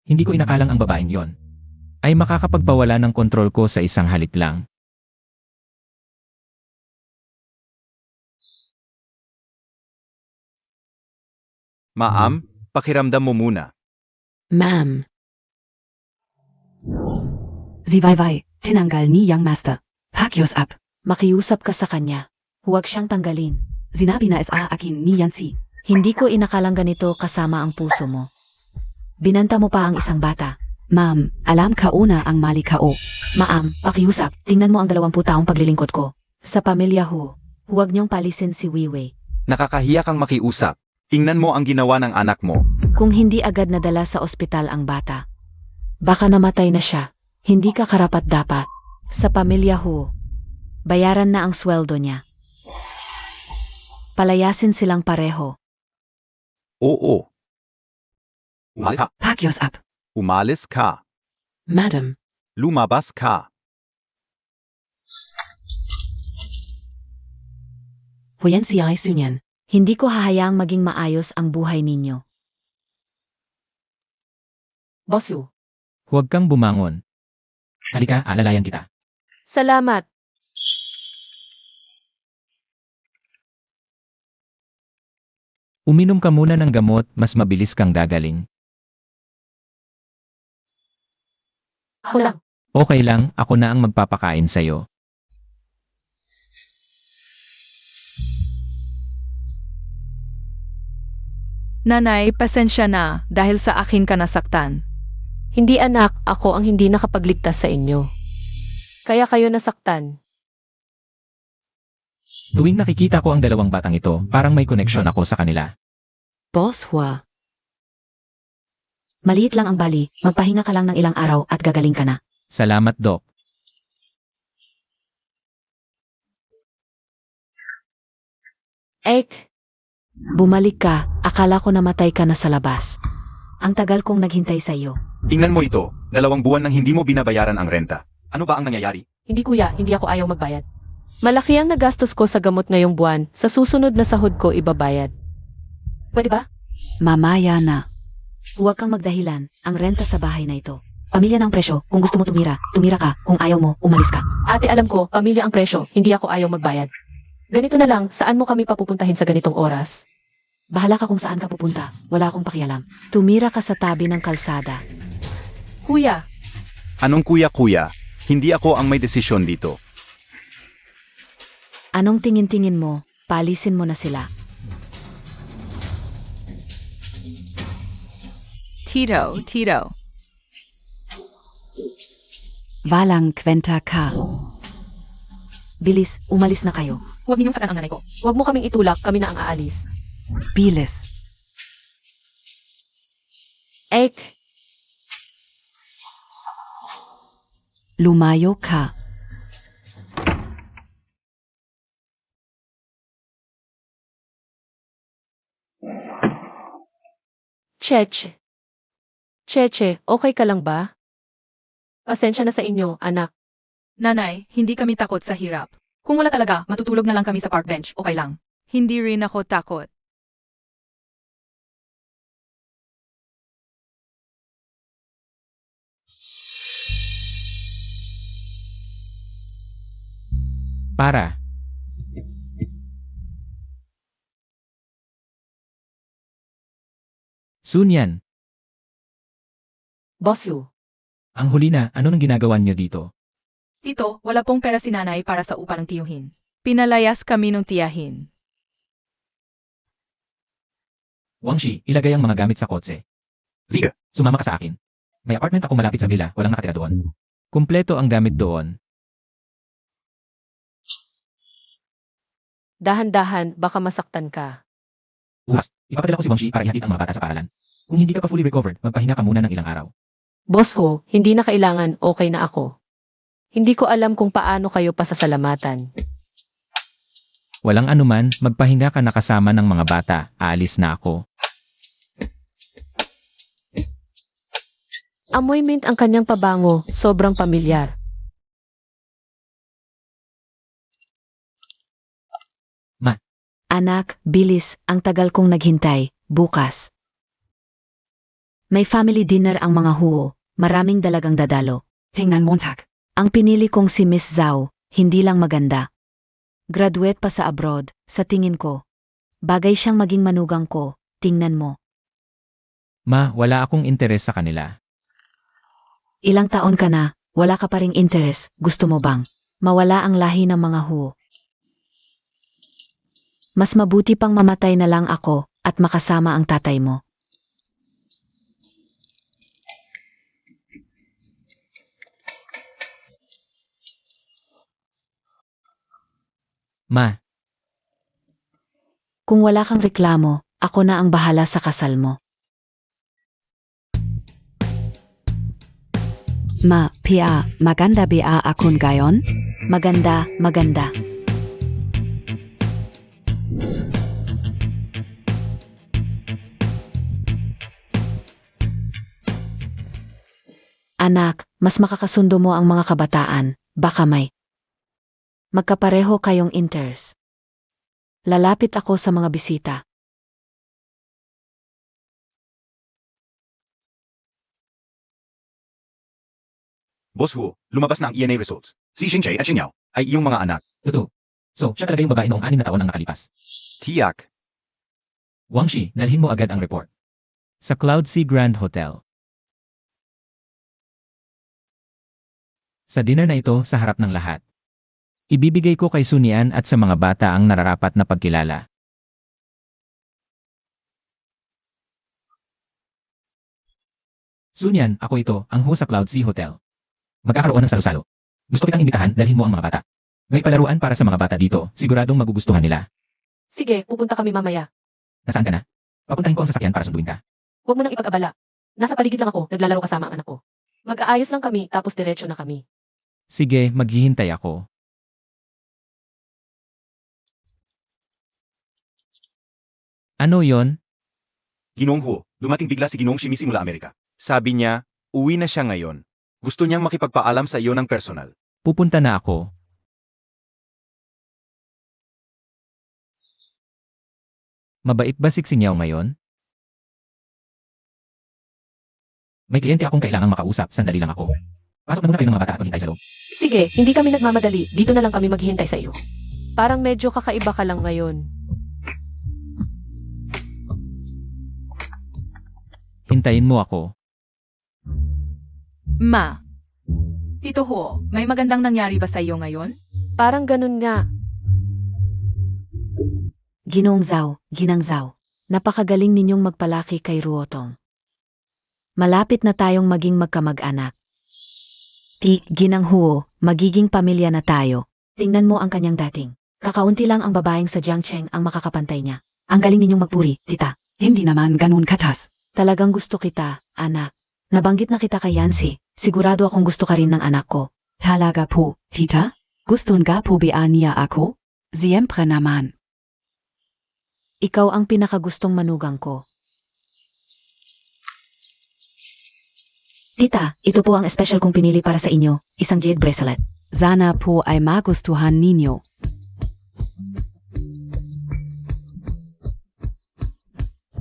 Hindi ko inakalang ang babaeng yon ay makakapagpawala ng kontrol ko sa isang halik lang. Ma'am, pakiramdam mo muna. Ma'am. Zivaivai, tinanggal ni Young Master. Pakius up. Makiusap ka sa kanya. Huwag siyang tanggalin. Zinabi na sa akin ni Yancy. Hindi ko inakalang ganito kasama ang puso mo. Binanta mo pa ang isang bata. Ma'am, alam ka una ang mali ka o. Ma'am, pakiusap. Tingnan mo ang 20 taong paglilingkod ko. Sa pamilya Hu, huwag niyong palisin si Weiwei. Nakakahiya kang makiusap. Tingnan mo ang ginawa ng anak mo. Kung hindi agad nadala sa ospital ang bata, baka namatay na siya. Hindi ka karapat-dapat. Sa pamilya Hu, bayaran na ang sweldo niya. Palayasin silang pareho. Oo. Umalis ka. Pakios up. Umalis ka. Madam. Lumabas ka. Huyan si Ai Sunyan. Hindi ko hahayaang maging maayos ang buhay ninyo. Boss Yu. Huwag kang bumangon. Halika, alalayan kita. Salamat. Uminom ka muna ng gamot, mas mabilis kang gagaling. Ako lang. Okay lang, ako na ang magpapakain sa'yo. nanay, pasensya na dahil sa akin ka nasaktan. Hindi anak, ako ang hindi nakapagligtas sa inyo. Kaya kayo nasaktan. Tuwing nakikita ko ang dalawang batang ito, parang may koneksyon ako sa kanila. Boss Hua. Maliit lang ang bali, magpahinga ka lang ng ilang araw at gagaling ka na. Salamat, Doc. Ek! Bumalik ka, akala ko namatay ka na sa labas. Ang tagal kong naghintay sa iyo. Tingnan mo ito, 2 buwan nang hindi mo binabayaran ang renta. Ano ba ang nangyayari? Hindi kuya, hindi ako ayaw magbayad. Malaki ang nagastos ko sa gamot ngayong buwan, sa susunod na sahod ko ibabayad. Pwede ba? Mamaya na. Huwag kang magdahilan, ang renta sa bahay na ito. Pamilya ng presyo, kung gusto mo tumira, tumira ka, kung ayaw mo, umalis ka. Ate, alam ko, pamilya ang presyo, hindi ako ayaw magbayad. Ganito na lang, saan mo kami papupuntahin sa ganitong oras? Bahala ka kung saan ka pupunta, wala akong pakialam. Tumira ka sa tabi ng kalsada. Kuya, Anong kuya-kuya? Hindi ako ang may desisyon dito. Anong tingin-tingin mo, palisin mo na sila. Tito. Walang kwenta ka. Bilis, umalis na kayo. huwag ninyong saktan ang nanay ko. Huwag mo kaming itulak, kami na ang aalis. Bilis. Ek, Lumayo ka. Cheche. Cheche, okay ka lang ba? Pasensya na sa inyo, anak. Nanay, hindi kami takot sa hirap. Kung wala talaga, matutulog na lang kami sa park bench, okay lang. Hindi rin ako takot. Para. Sunyan, Boss Yu. ang huli na, ano nang ginagawa niyo dito? Tito, wala pong pera si nanay para sa upa ng tiyuhin. Pinalayas kami ng tiyahin. Wangshi, ilagay ang mga gamit sa kotse. Sige. Sumama ka sa akin. May apartment ako malapit sa villa, walang nakatira doon. Kumpleto ang gamit doon. Dahan-dahan, baka masaktan ka. Ipapadala ko si Wangshi para ihatid ang mga bata sa paaralan. Kung hindi ka pa fully recovered, magpahinga ka muna ng ilang araw. Boss Ho, hindi na kailangan, okay na ako. Hindi ko alam kung paano kayo pasasalamatan. Walang anuman, magpahinga ka na kasama ng mga bata, aalis na ako. Amoy mint ang kanyang pabango, sobrang pamilyar. Anak, bilis, ang tagal kong naghintay, bukas. May family dinner ang mga huo, maraming dalagang dadalo. Tingnan Montag. Ang pinili kong si Miss Zhao, hindi lang maganda. Graduate pa sa abroad, sa tingin ko. Bagay siyang maging manugang ko, tingnan mo. Ma, wala akong interes sa kanila. Ilang taon ka na, wala ka pa ring interes, gusto mo bang? Mawala ang lahi ng mga huo. Mas mabuti pang mamatay na lang ako at makasama ang tatay mo. Ma, Kung wala kang reklamo, ako na ang bahala sa kasal mo. Pia, maganda ba akon gayon? Maganda, maganda. Anak, mas makakasundo mo ang mga kabataan, baka may magkapareho kayong inters. Lalapit ako sa mga bisita. Boss Hu, lumabas na ang ENA results. Si Xingche at Xingyao ay iyong mga anak. totoo. So, siya talaga yung babae noong 6 na taon ang nakalipas. Tiyak. Wangshi, dalhin mo agad ang report. Sa Cloud Sea Grand Hotel. Sa dinner na ito, sa harap ng lahat. Ibibigay ko kay Sunian at sa mga bata ang nararapat na pagkilala. Sunyan, ako ito, ang host sa Cloud Sea Hotel. Magkakaroon ng salo-salo. Gusto kitang imbitahan, dalhin mo ang mga bata. May palaruan para sa mga bata dito, siguradong magugustuhan nila. Sige, pupunta kami mamaya. Nasaan ka na? Papuntahin ko ang sasakyan para sunduin ka. Huwag mo nang ipag-abala. Nasa paligid lang ako, naglalaro kasama ang anak ko. Mag-aayos lang kami, tapos diretso na kami. Sige, maghihintay ako. Ano yon? Ginoong Ho, dumating bigla si Ginoong Shimizi mula Amerika. Sabi niya, uwi na siya ngayon. Gusto niyang makipagpaalam sa iyo ng personal. Pupunta na ako. Mabait ba si Xinyaw ngayon? May kliyente akong kailangang makausap, sandali lang ako. Pasok na muna kayo ng mga bata at maghintay sa loob. Sige, hindi kami nagmamadali. Dito na lang kami maghihintay sa iyo. Parang medyo kakaiba ka lang ngayon. Hintayin mo ako. Ma. Tito Ho, may magandang nangyari ba sa iyo ngayon? Parang ganun nga. Ginoong Zhao, Ginang Zhao, napakagaling ninyong magpalaki kay Ruotong. Malapit na tayong maging magkamag-anak. Ginang Huo, magiging pamilya na tayo. Tingnan mo ang kanyang dating. Kakaunti lang ang babaeng sa Jiangcheng ang makakapantay niya. Ang galing ninyong magpuri, tita. Hindi naman ganun katas. Talagang gusto kita, anak. Nabanggit na kita kay Yancy. Sigurado akong gusto ka rin ng anak ko. Talaga po, tita? Guston ka po ba niya ako? Siyempre naman. Ikaw ang pinakagustong manugang ko. Tita, ito po ang special kong pinili para sa inyo, isang jade bracelet. Sana po ay magustuhan ninyo.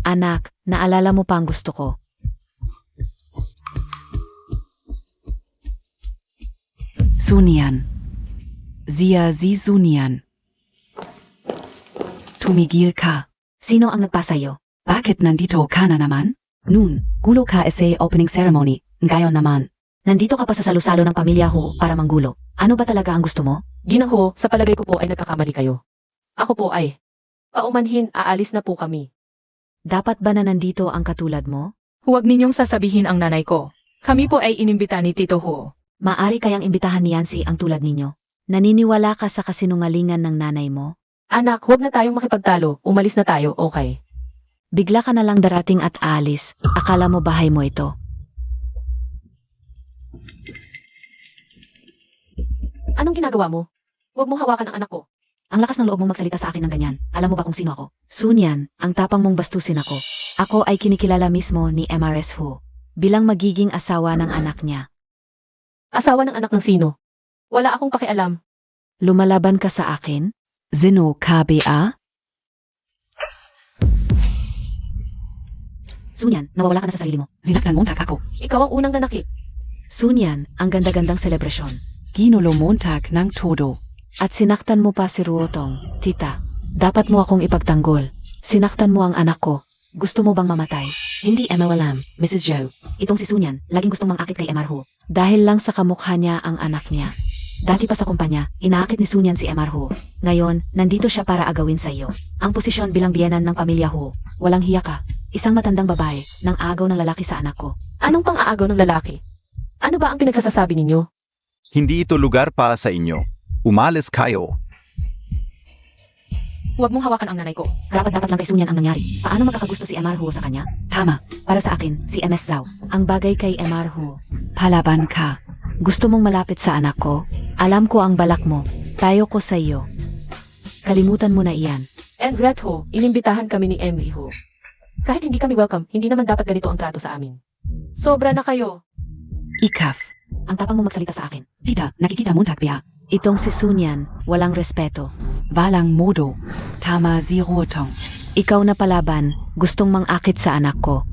Anak, naalala mo pa ang gusto ko. Sunian. Zia Sunian. Tumigil ka. Sino ang nagpasayo? Bakit nandito ka na naman? Noon, gulo ka essay opening ceremony. Ngayon naman, nandito ka pa sa salusalo ng pamilya Ho para manggulo. Ano ba talaga ang gusto mo? Ginang Ho, sa palagay ko po ay nagkakamali kayo. Ako po ay, paumanhin, aalis na po kami. Dapat ba na nandito ang katulad mo? Huwag ninyong sasabihin ang nanay ko. Kami po ay inimbita ni Tito Ho. Maari kayang imbitahan ni Yancy ang tulad ninyo. Naniniwala ka sa kasinungalingan ng nanay mo? Anak, huwag na tayong makipagtalo. Umalis na tayo, okay? Bigla ka na lang darating at aalis. Akala mo bahay mo ito. Anong ginagawa mo? Huwag mong hawakan ang anak ko. Ang lakas ng loob mong magsalita sa akin ng ganyan. Alam mo ba kung sino ako? Sunyan, ang tapang mong bastusin ako. Ako ay kinikilala mismo ni MRS Ho bilang magiging asawa ng anak niya. Asawa ng anak ng sino? Wala akong pakialam. Lumalaban ka sa akin? Zino KBA? Sunyan, nawawala ka na sa sarili mo. Zinaktan mo ako. Ikaw ang unang nanakit. Sunyan, ang ganda-gandang selebrasyon. Ginulo montag ng todo. At sinaktan mo pa si Ruotong, tita. Dapat mo akong ipagtanggol. Sinaktan mo ang anak ko. Gusto mo bang mamatay? Hindi MLM, Mrs. Zhao. Itong si Sunyan, laging gustong mangakit kay MR Ho. Dahil lang sa kamukha niya ang anak niya. Dati pa sa kumpanya, inaakit ni Sunyan si MR Ho. Ngayon, nandito siya para agawin sa iyo. Ang posisyon bilang biyenan ng pamilya Ho. Walang hiya ka. Isang matandang babae, nang aagaw ng lalaki sa anak ko. Anong pang-aagaw ng lalaki? Ano ba ang pinagsasabi ninyo? Hindi ito lugar para sa inyo. Umalis kayo. Huwag mong hawakan ang nanay ko. Karapat-dapat lang kay Sunyan ang nangyari. Paano magkakagusto si MR Ho sa kanya? Tama. Para sa akin, si MS Zhao. Ang bagay kay MR Ho. Palaban ka. Gusto mong malapit sa anak ko? Alam ko ang balak mo. Tayo ko sa iyo. Kalimutan mo na iyan. And Red Ho, inimbitahan kami ni MV Ho. Kahit hindi kami welcome, hindi naman dapat ganito ang trato sa amin. Sobra na kayo. Ikaf. Ang tapang mo magsalita sa akin. Tita, nakikita mo takbiya. Itong si Sunyan, walang respeto. Walang modo. Tama si Ruotong. Ikaw na palaban, gustong mangakit sa anak ko.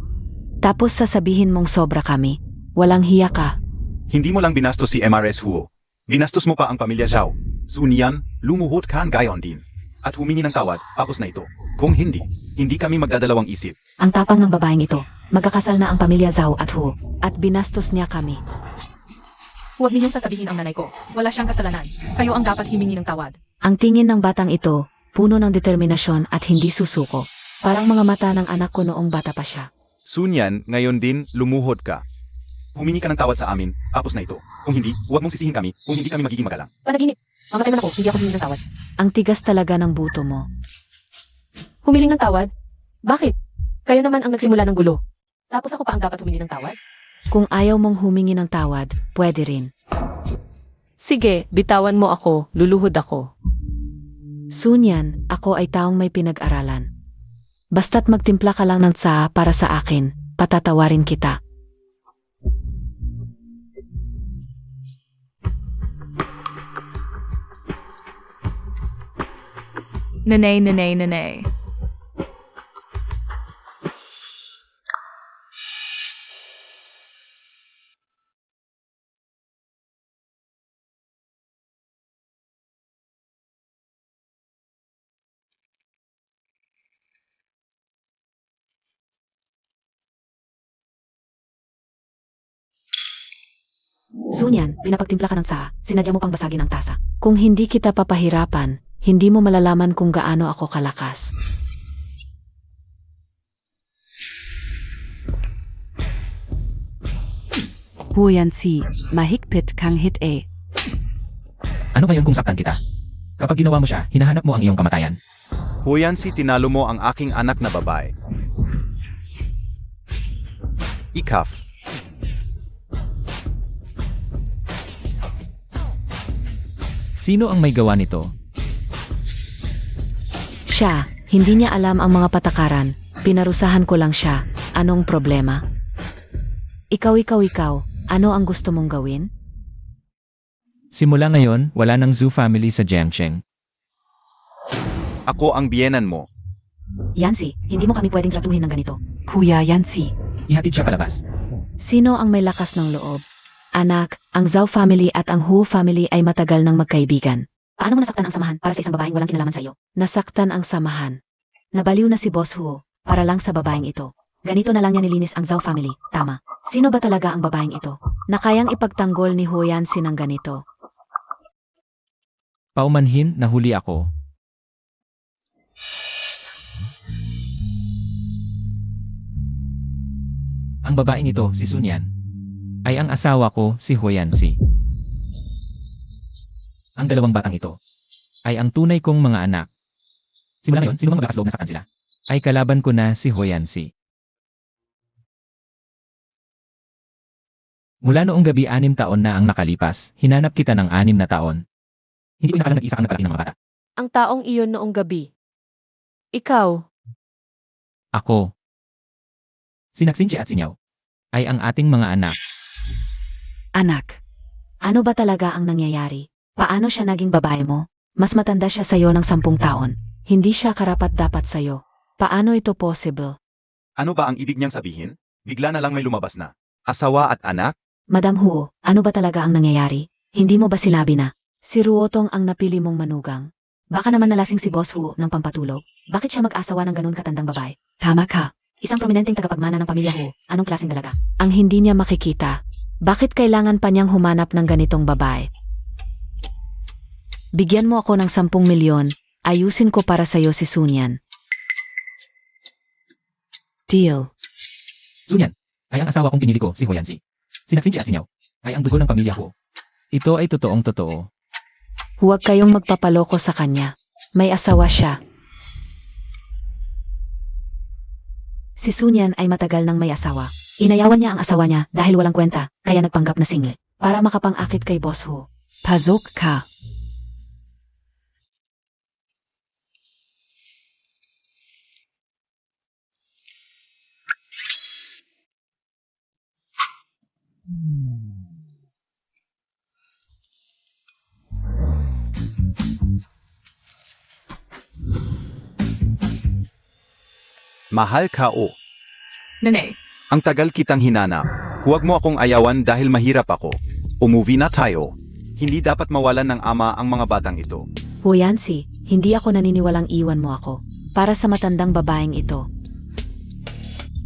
Tapos sasabihin mong sobra kami. Walang hiya ka. Hindi mo lang binastos si MRS Huo. Binastos mo pa ang pamilya Zhao. Sunyan, lumuhod ka gayon din. At humingi ng tawad, tapos na ito. Kung hindi, hindi kami magdadalawang isip. Ang tapang ng babaeng ito. Magkakasal na ang pamilya Zhao at Huo. At binastos niya kami. Huwag ninyong sasabihin ang nanay ko. Wala siyang kasalanan. Kayo ang dapat himingi ng tawad. Ang tingin ng batang ito, puno ng determinasyon at hindi susuko. Parang mga mata ng anak ko noong bata pa siya. Sunyan, ngayon din, lumuhod ka. Humingi ka ng tawad sa amin, tapos na ito. Kung hindi, huwag mong sisihin kami, kung hindi kami magiging magalang. Panaginip. Mamatay man ako, hindi ako humingi ng tawad. Ang tigas talaga ng buto mo. Humiling ng tawad? Bakit? Kayo naman ang nagsimula ng gulo. Tapos ako pa ang dapat humingi ng tawad? Kung ayaw mong humingi ng tawad, pwede rin. Sige, bitawan mo ako, luluhod ako. Sunyan, ako ay taong may pinag-aralan. Basta't magtimpla ka lang ng tsaa para sa akin, patatawarin kita. Nanay. Sunyan, pinapagtimpla ka ng tsaa, sinadya mo pang basagin ang tasa. Kung hindi kita papahirapan, hindi mo malalaman kung gaano ako kalakas. Huyansi, mahigpit kang hit-e. Ano ngayon kung saktan kita? Kapag ginawa mo siya, hinahanap mo ang iyong kamatayan. Huyan si tinalo mo ang aking anak na babae. Ikaf. Sino ang may gawa nito? Siya, hindi niya alam ang mga patakaran. Pinarusahan ko lang siya. Anong problema? Ikaw, ano ang gusto mong gawin? Simula ngayon, wala nang zoo family sa Jiangcheng. Ako ang biyenan mo. Yancy, hindi mo kami pwedeng tratuhin ng ganito. Kuya Yancy. Ihatid siya palabas. Sino ang may lakas ng loob? Anak, ang Zhao family at ang Hu family ay matagal ng magkaibigan. Paano mo nasaktan ang samahan para sa isang babaeng walang kinalaman sa iyo? Nasaktan ang samahan. Nabaliw na si Boss Hu para lang sa babaeng ito. Ganito na lang niya nilinis ang Zhao family. Tama. Sino ba talaga ang babaeng ito? Na kayang ipagtanggol ni Hu Yancy ng ganito? Paumanhin, nahuli ako. Ang babaeng ito, si Sunyan, ay ang asawa ko, si Huyansi. Ang dalawang batang ito ay ang tunay kong mga anak. Simula ngayon, sino mang maglakas loob na saktan sila, ay kalaban ko na si Huyansi. Mula noong gabi 6 taon na ang nakalipas, hinanap kita ng 6 na taon. Hindi ko inakala nag-isa ang nagpalaki ng mga bata. Ang taong iyon noong gabi. Ikaw, Ako. Sina Xinji at Sinyaw ay ang ating mga anak. Anak, ano ba talaga ang nangyayari? Paano siya naging babae mo? Mas matanda siya sa'yo ng 10 taon. Hindi siya karapat-dapat sa'yo. Paano ito possible? Ano ba ang ibig niyang sabihin? Bigla na lang may lumabas na. Asawa at anak? Madam Hu, ano ba talaga ang nangyayari? Hindi mo ba sinabi na si Ruotong ang napili mong manugang? Baka naman nalasing si Boss Hu ng pampatulog. Bakit siya mag-asawa ng ganun katandang babae? Tama ka. Isang prominenteng tagapagmana ng pamilya Hu. Anong klaseng dalaga? Ang hindi niya makikita. Bakit kailangan pa niyang humanap ng ganitong babae? Bigyan mo ako ng 10 milyon. Ayusin ko para sa'yo si Sunyan. Deal. Sunyan ay ang asawa kong pinili ko, si Huyansi. Sina Xinji at Sinyaw ay ang dugo ng pamilya ko. Ito ay totoong totoo. Huwag kayong magpapaloko sa kanya. May asawa siya. Si Sunyan ay matagal nang may asawa. Inayawan niya ang asawa niya dahil walang kwenta, kaya nagpanggap na single. Para makapang-akit kay Boss Hu. Pazok ka. Mahal ka o. Nanay. Ang tagal kitang hinanap. Huwag mo akong ayawan dahil mahirap ako. Umuwi na tayo. Hindi dapat mawalan ng ama ang mga batang ito. Huyansi, hindi ako naniniwalang iwan mo ako. Para sa matandang babaeng ito.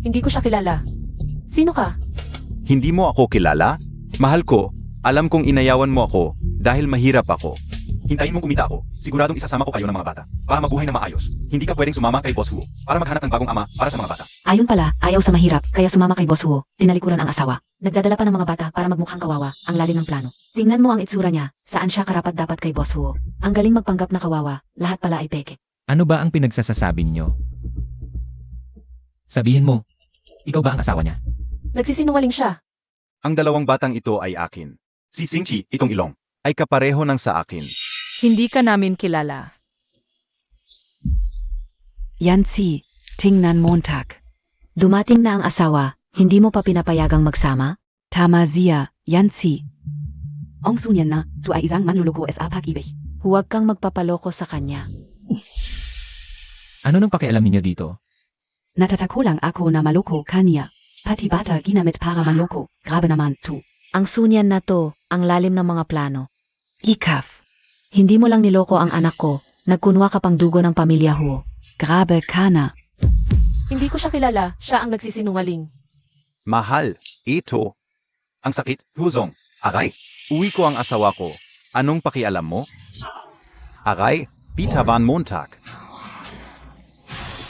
hindi ko siya kilala. Sino ka? Hindi mo ako kilala? Mahal ko, alam kong inayawan mo ako dahil mahirap ako. Hintayin mong kumita ako. Siguradong isasama ko kayo ng mga bata para mabuhay na maayos. Hindi ka pwedeng sumama kay Boss Hu para maghanap ng bagong ama para sa mga bata. Ayon pala, ayaw sa mahirap, kaya sumama kay Boss Huo, tinalikuran ang asawa. Nagdadala pa ng mga bata para magmukhang kawawa, ang lalim ng plano. Tingnan mo ang itsura niya, saan siya karapat dapat kay Boss Huo. Ang galing magpanggap na kawawa, lahat pala ay peke. Ano ba ang pinagsasasabi niyo? Sabihin mo, ikaw ba ang asawa niya? Nagsisinungaling siya. Ang dalawang batang ito ay akin. Si Xingqi, itong ilong, ay kapareho ng sa akin. Hindi ka namin kilala. Yancy, tingnan Montag. Dumating na ang asawa, hindi mo pa pinapayagang magsama? Tama siya, Yancy. Ang sunyan na, tu ay isang manluloko es apag-ibig. Huwag kang magpapaloko sa kanya. Ano nang pakialam ninyo dito? Natatakulang ako na maloko kanya. Pati bata ginamit para manloko, grabe naman tu. Ang sunyan na to, ang lalim ng mga plano. Ikaf. Hindi mo lang niloko ang anak ko, nagkunwa ka pang dugo ng pamilya Huo. Grabe ka na. Hindi ko siya kilala, siya ang nagsisinungaling. Mahal, ito. Ang sakit, Huzong. Aray, uwi ko ang asawa ko. Anong pakialam mo? Aray, bitawan Montag.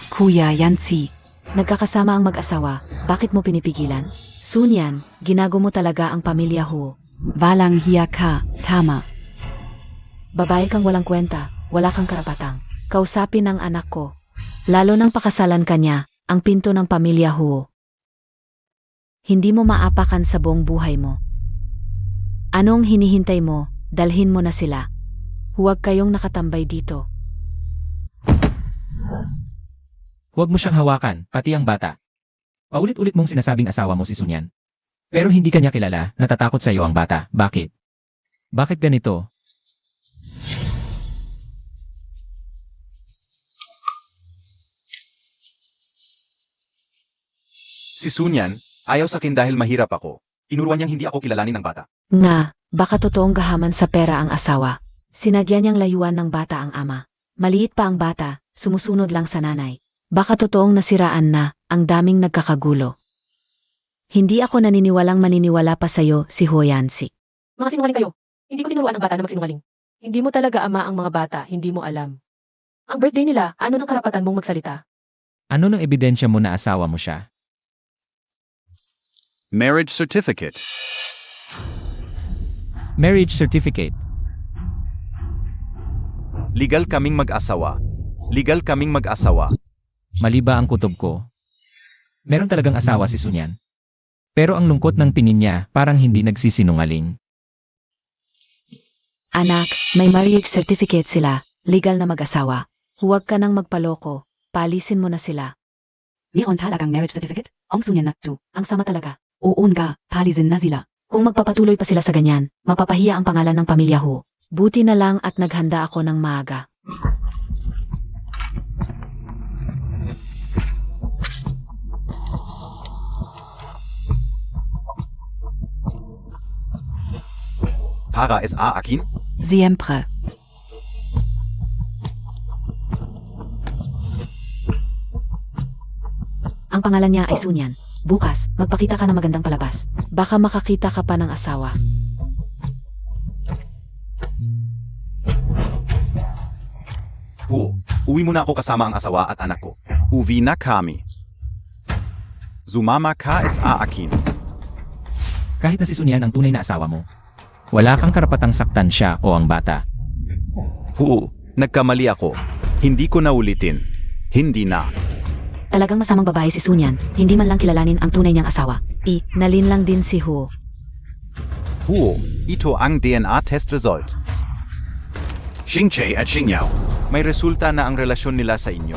Kuya Yancy, nagkakasama ang mag-asawa, bakit mo pinipigilan? Sunyan, ginago mo talaga ang pamilya Huo. Walang hiya ka, tama. Babae kang walang kwenta, wala kang karapatang. Kausapin ang anak ko. Lalo nang pakasalan ka niya, ang pinto ng pamilya Huo. Hindi mo maapakan sa buong buhay mo. Anong hinihintay mo, dalhin mo na sila. Huwag kayong nakatambay dito. Huwag mo siyang hawakan, pati ang bata. Paulit-ulit mong sinasabing asawa mo si Sunyan. Pero hindi kanya kilala, natatakot sa iyo ang bata. Bakit? Bakit ganito? Si Sunyan, ayaw sa akin dahil mahirap ako. Inuruan niyang hindi ako kilalanin ng bata. Nga, baka totoong gahaman sa pera ang asawa. Sinadya niyang layuan ng bata ang ama. Maliit pa ang bata, sumusunod lang sa nanay. Baka totoong nasiraan na, ang daming nagkakagulo. Hindi ako naniniwalang maniniwala pa sa'yo, si Huo Yancy. Mga sinungaling kayo. Hindi ko tinuruan ang bata na magsinungaling. Hindi mo talaga ama ang mga bata, hindi mo alam. Ang birthday nila, ano ng karapatan mong magsalita? Ano ng ebidensya mo na asawa mo siya? Marriage certificate. Marriage certificate. Legal kaming mag-asawa. Legal kaming mag-asawa. Mali ba ang kutob ko? Meron talagang asawa si Sunyan. Pero ang lungkot ng tingin niya, parang hindi nagsisinungaling. Anak, may marriage certificate sila, legal na mag-asawa. Huwag ka nang magpaloko, palisin mo na sila. Mayroon talagang marriage certificate? Ang sunyan na to, ang sama talaga. Uun ka, palisin na sila. Kung magpapatuloy pa sila sa ganyan, mapapahiya ang pangalan ng pamilya Huo. Buti na lang at naghanda ako ng maaga. Para es akin? Siempre. Ang pangalan niya ay Sunyan. Bukas, magpakita ka ng magandang palabas. Baka makakita ka pa ng asawa. Huo, uwi muna ako kasama ang asawa at anak ko. Uwi na kami. Sumama ka es akin. Kahit na si Sunyan ang tunay na asawa mo, wala kang karapatang saktan siya o ang bata. Huo, nagkamali ako. Hindi ko na ulitin. Hindi na. Talagang masamang babae si Sunyan, hindi man lang kilalanin ang tunay niyang asawa. Nalin lang din si Huo. Huo, ito ang DNA test result. Xingche at Xingyao. May resulta na ang relasyon nila sa inyo.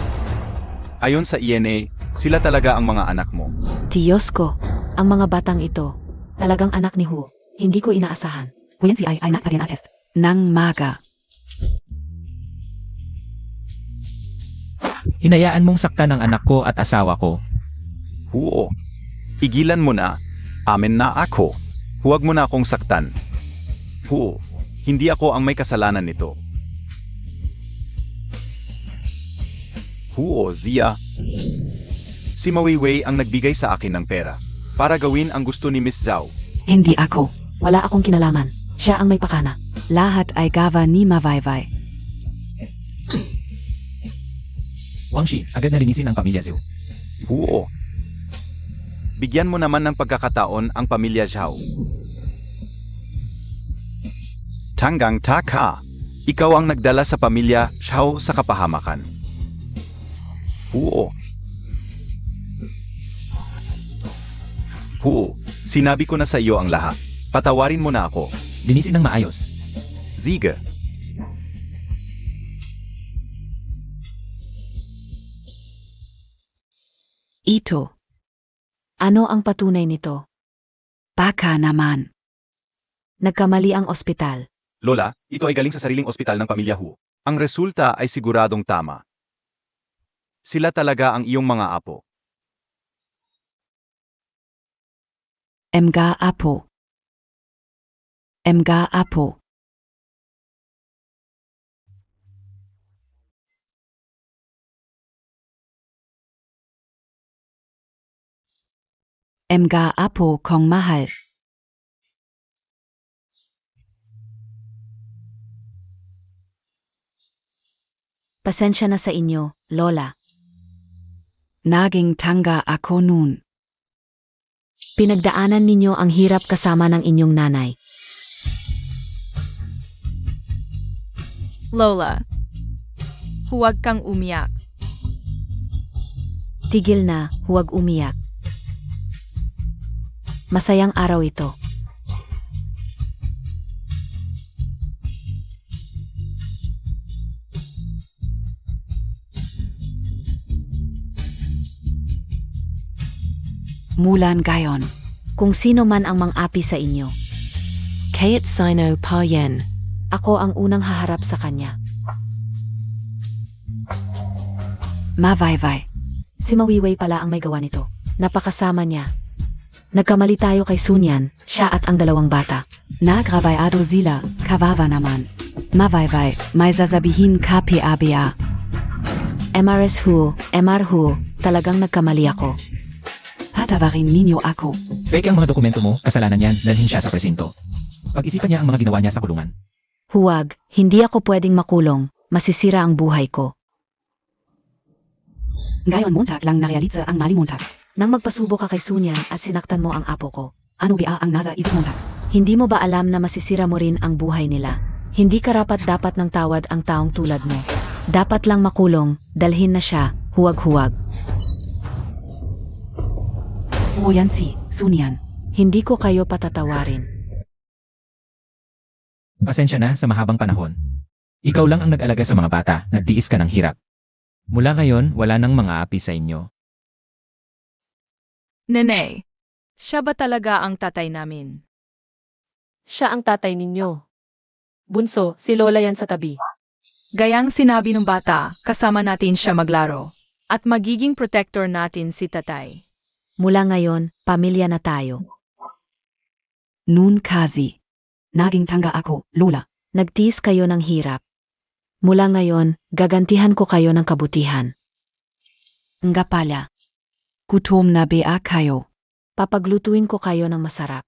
Ayon sa ENA, sila talaga ang mga anak mo. Diyos ko, ang mga batang ito, talagang anak ni Huo. Hindi ko inaasahan. Huyan si ay nak pa test. Nang maga. Hinayaan mong saktan ang anak ko at asawa ko. Huo, igilan mo na. Amen na ako. Huwag mo na akong saktan. Huo, hindi ako ang may kasalanan nito. Huo, Zia. Si Mawiwei ang nagbigay sa akin ng pera para gawin ang gusto ni Miss Zhao. Hindi ako. Wala akong kinalaman. Siya ang may pakana. Lahat ay gava ni Mawayway. Wang Shi, agad na linisin ang pamilya Zhou. Huo, Bigyan mo naman ng pagkakataon ang pamilya Zhao. Tanggang taka. Ikaw ang nagdala sa pamilya Zhao sa kapahamakan. Oo. Oo. Sinabi ko na sa iyo ang lahat. Patawarin mo na ako. Linisin ng maayos. Ziga. Ito. Ano ang patunay nito? Baka naman. Nagkamali ang ospital. Lola, ito ay galing sa sariling ospital ng pamilya Hu. Ang resulta ay siguradong tama. Sila talaga ang iyong mga apo. Mga apo. Mga apo. Mga apo kong mahal. Pasensya na sa inyo, Lola. Naging tanga ako noon. Pinagdaanan ninyo ang hirap kasama ng inyong nanay. Lola, huwag kang umiyak. Tigil na, huwag umiyak. Masayang araw ito. Mulan gayon. Kung sino man ang mang-api sa inyo. Kahit sino pa yan. Ako ang unang haharap sa kanya. Mavaivai. Si Mawiway pala ang may gawa nito. Napakasama niya. Nagkamali tayo kay Sunyan, siya at ang dalawang bata. Nagrabayado sila, kawawa naman. Mavaivai, may sasabihin ka PABA. MRS Hu, talagang nagkamali ako. Patawarin ninyo ako. Peke ang mga dokumento mo, kasalanan yan, dalhin siya sa presinto. Pag-isipan niya ang mga ginawa niya sa kulungan. Huwag, hindi ako pwedeng makulong, masisira ang buhay ko. Ngayon muntak lang narealitza ang mali muntak. Nang magpasubo ka kay Sunyan at sinaktan mo ang apo ko, ano ba ang nasa isip muntak? Hindi mo ba alam na masisira mo rin ang buhay nila? Hindi karapat-dapat ng tawad ang taong tulad mo. Dapat lang makulong, dalhin na siya, huwag-huwag. O yan si Sunyan. Hindi ko kayo patatawarin. Pasensya na sa mahabang panahon. Ikaw lang ang nag-alaga sa mga bata, nagtiis ka ng hirap. Mula ngayon, wala nang mga api sa inyo. Nene, siya ba talaga ang tatay namin? Siya ang tatay ninyo. Bunso, si Lola yan sa tabi. Gayang sinabi ng bata, kasama natin siya maglaro. At magiging protector natin si tatay. Mula ngayon, pamilya na tayo. Noon kasi, naging tanga ako, Lola. Nagtiis kayo ng hirap. Mula ngayon, gagantihan ko kayo ng kabutihan. Nga pala. Gutom na ba kayo? Papaglutuin ko kayo ng masarap.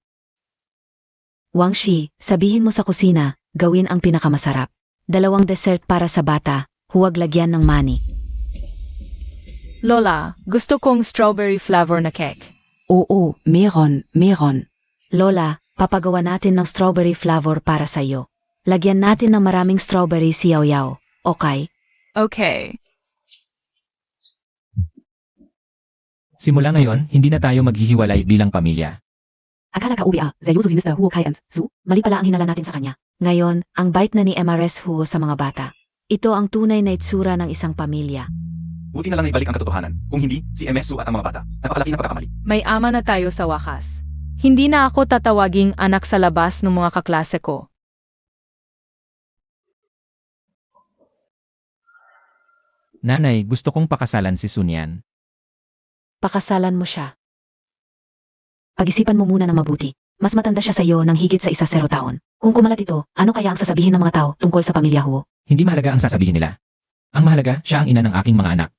Wangshi, sabihin mo sa kusina, gawin ang pinakamasarap. 2 dessert para sa bata, huwag lagyan ng mani. Lola, gusto kong strawberry flavor na cake. Oo, meron. Lola, papagawa natin ng strawberry flavor para sa'yo. Lagyan natin ng maraming strawberry si Yaw-Yaw, okay? Okay. Simula ngayon, hindi na tayo maghihiwalay bilang pamilya. Akala ka uwi Zayuso si Mr. Huo Kayans, mali pala ang hinala natin sa kanya. Ngayon, ang bait na ni MRS Huo sa mga bata. Ito ang tunay na itsura ng isang pamilya. Buti na lang ibalik ang katotohanan. Kung hindi, si MS Su at ang mga bata. Napakalaki na pagkakamali. May ama na tayo sa wakas. Hindi na ako tatawaging anak sa labas ng mga kaklase ko. Nanay, gusto kong pakasalan si Sunyan. Pakasalan mo siya. Pag-isipan mo muna ng mabuti. Mas matanda siya sa iyo ng higit sa 0 taon. Kung kumalat ito, ano kaya ang sasabihin ng mga tao tungkol sa pamilya Huo? Hindi mahalaga ang sasabihin nila. Ang mahalaga, siya ang ina ng aking mga anak.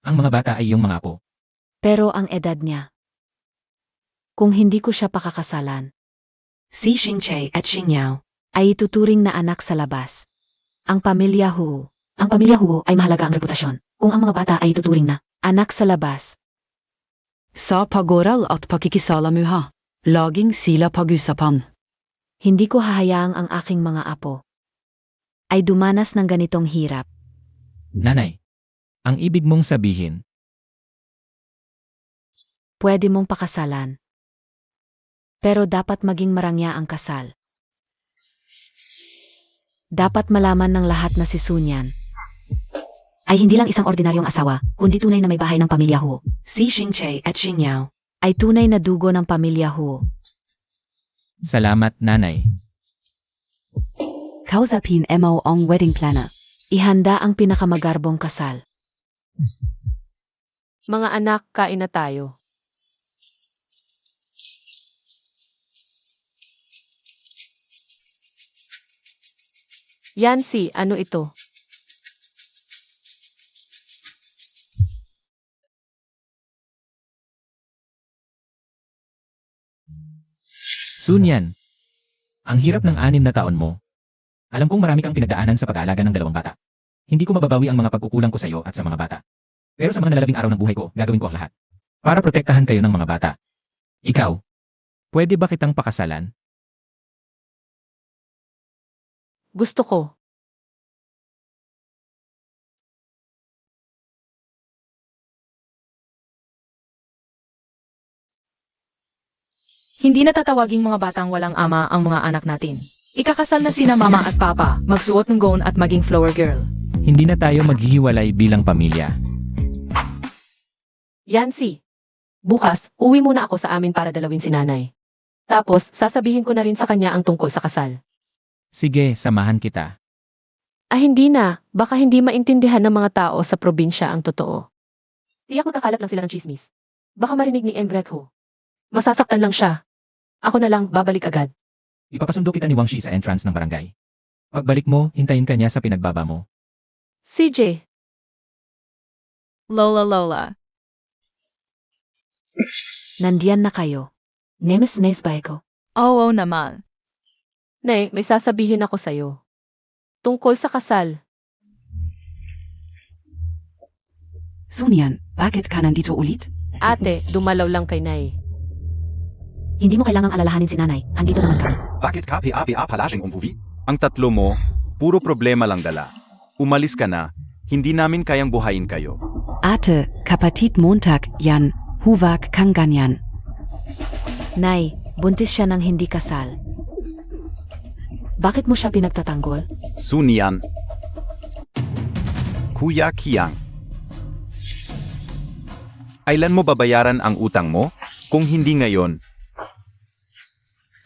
Ang mga bata ay iyong mga apo. Pero ang edad niya. Kung hindi ko siya pakakasalan, si Xingche at Xingyao ay ituturing na anak sa labas. Ang pamilya Huo ay mahalaga ang reputasyon. Kung ang mga bata ay ituturing na anak sa labas, Sa pagoral at pakikisalamuha. Laging sila pag-usapan. Hindi ko hahayaang ang aking mga apo ay dumanas ng ganitong hirap. Nanay, ang ibig mong sabihin, Pwede mong pakasalan. Pero dapat maging marangya ang kasal. Dapat malaman ng lahat na si Sunyan ay hindi lang isang ordinaryong asawa, kundi tunay na may bahay ng pamilya Hu. Si Xingche at Xingyao ay tunay na dugo ng pamilya Hu. salamat nanay. Kausapin mo ang wedding planner. Ihanda ang pinakamagarbong kasal. Mga anak, kain na tayo. Yancy, ano ito? Sunyan, ang hirap ng 6 na taon mo. Alam kong marami kang pinagdaanan sa pag-aalaga ng 2 bata. Hindi ko mababawi ang mga pagkukulang ko sa iyo at sa mga bata. Pero sa mga nalalabing araw ng buhay ko, gagawin ko ang lahat. Para protektahan kayo ng mga bata. Ikaw, pwede ba kitang pakasalan? Gusto ko. Hindi natatawaging mga batang walang ama ang mga anak natin. Ikakasal na sina mama at papa, magsuot ng gown at maging flower girl. Hindi na tayo maghihiwalay bilang pamilya. Yancy, bukas, uwi muna ako sa amin para dalawin si nanay. Tapos, sasabihin ko na rin sa kanya ang tungkol sa kasal. Sige, samahan kita. Hindi na. Baka hindi maintindihan ng mga tao sa probinsya ang totoo. Tiyak magkakalat lang sila ng chismis. Baka marinig ni Embretho. Masasaktan lang siya. Ako na lang, babalik agad. Ipapasundo kita ni Wang Shi sa entrance ng barangay. Pagbalik mo, hintayin ka niya sa pinagbaba mo. CJ, Lola. Nandiyan na kayo. Nemes nesbay ko. Oo naman. Nay, may sasabihin ako sa'yo. Tungkol sa kasal. Sunyan, bakit ka nandito ulit? Ate, dumalaw lang kay Nay. Hindi mo kailangang alalahanin si nanay. Andito naman kami. Bakit ka palaging umuwi? Ang tatlo mo, puro problema lang dala. Umalis ka na, hindi namin kayang buhayin kayo. Ate, kapatid Montag, yan, huwag kang ganyan. Nay, buntis siya ng hindi kasal. Bakit mo siya pinagtatanggol? Sunyan. Kuya Kiang. Kailan mo babayaran ang utang mo? Kung hindi ngayon,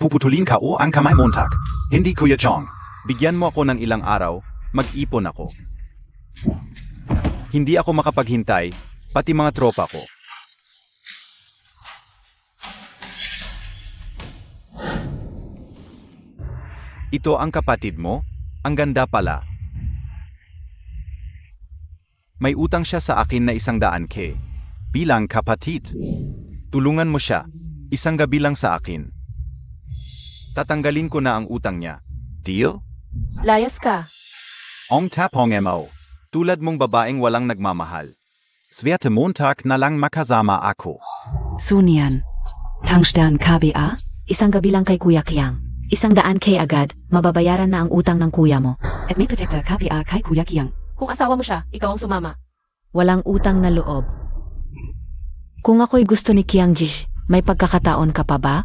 puputulin ka o ang kamay Montag. Hindi Kuya Chong. Bigyan mo ako ng ilang araw, mag-ipon ako. Hindi ako makapaghintay, pati mga tropa ko. Ito ang kapatid mo? Ang ganda pala. May utang siya sa akin na 100K. Bilang kapatid. Tulungan mo siya. Isang gabi lang sa akin. Tatanggalin ko na ang utang niya. Deal? Layas ka. Ong tapong mo. Tulad mong babaeng walang nagmamahal. Swerte Montag na lang makasama ako. Sunyan, Tangstern KBA? Isang gabi lang kay Kuya Kiang. 100K agad, mababayaran na ang utang ng kuya mo. At may protector KBA kay Kuya Kiang. Kung asawa mo siya, ikaw ang sumama. Walang utang na loob. Kung ako'y gusto ni Kiang Jish, may pagkakataon ka pa ba?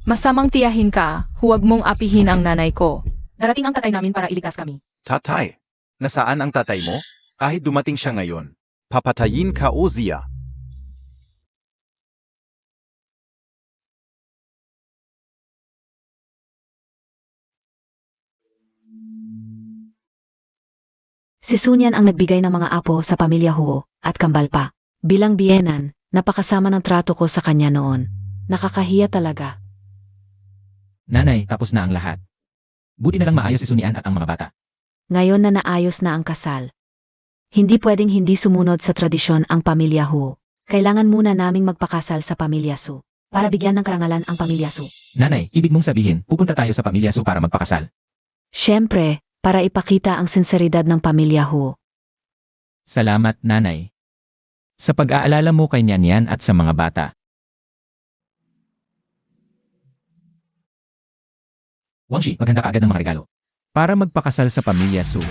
Masamang tiyahin ka, huwag mong apihin ang nanay ko. Darating ang tatay namin para iligtas kami. Tatay, nasaan ang tatay mo? Kahit dumating siya ngayon, papatayin ka o Zia. Si Sunyan ang nagbigay ng mga apo sa pamilya Huo at kambal pa. Bilang biyenan, napakasama ng trato ko sa kanya noon. Nakakahiya talaga. Nanay, tapos na ang lahat. Buti na lang maayos si Sunian at ang mga bata. Ngayon na naayos na ang kasal. Hindi pwedeng hindi sumunod sa tradisyon ang pamilya Huo. Kailangan muna naming magpakasal sa pamilya Su para bigyan ng karangalan ang pamilya Su. Nanay, ibig mong sabihin, pupunta tayo sa pamilya Su para magpakasal. Siyempre, para ipakita ang sinseridad ng pamilya Huo. Salamat, nanay. Sa pag-aalala mo kay Nyanyan at sa mga bata. Wangshi, maghanda ka agad ng mga regalo. Para magpakasal sa pamilya Su.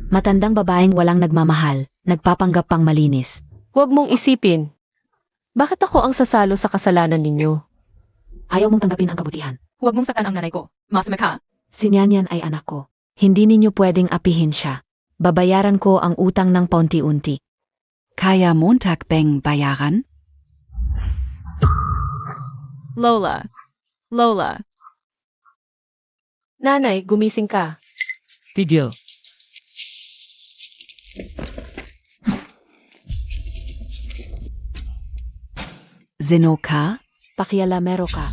Matandang babaeng walang nagmamahal, nagpapanggap pang malinis. Huwag mong isipin. Bakit ako ang sasalo sa kasalanan ninyo? Ayaw mong tanggapin ang kabutihan. Huwag mong saktan ang nanay ko. Masama ka. Si Nyanyan ay anak ko. Hindi ninyo pwedeng apihin siya. Babayaran ko ang utang ng paunti-unti. Kaya Montag bang bayaran? Lola. Lola. Nanay, gumising ka. Tigil. Zeno ka? Pakialamero ka.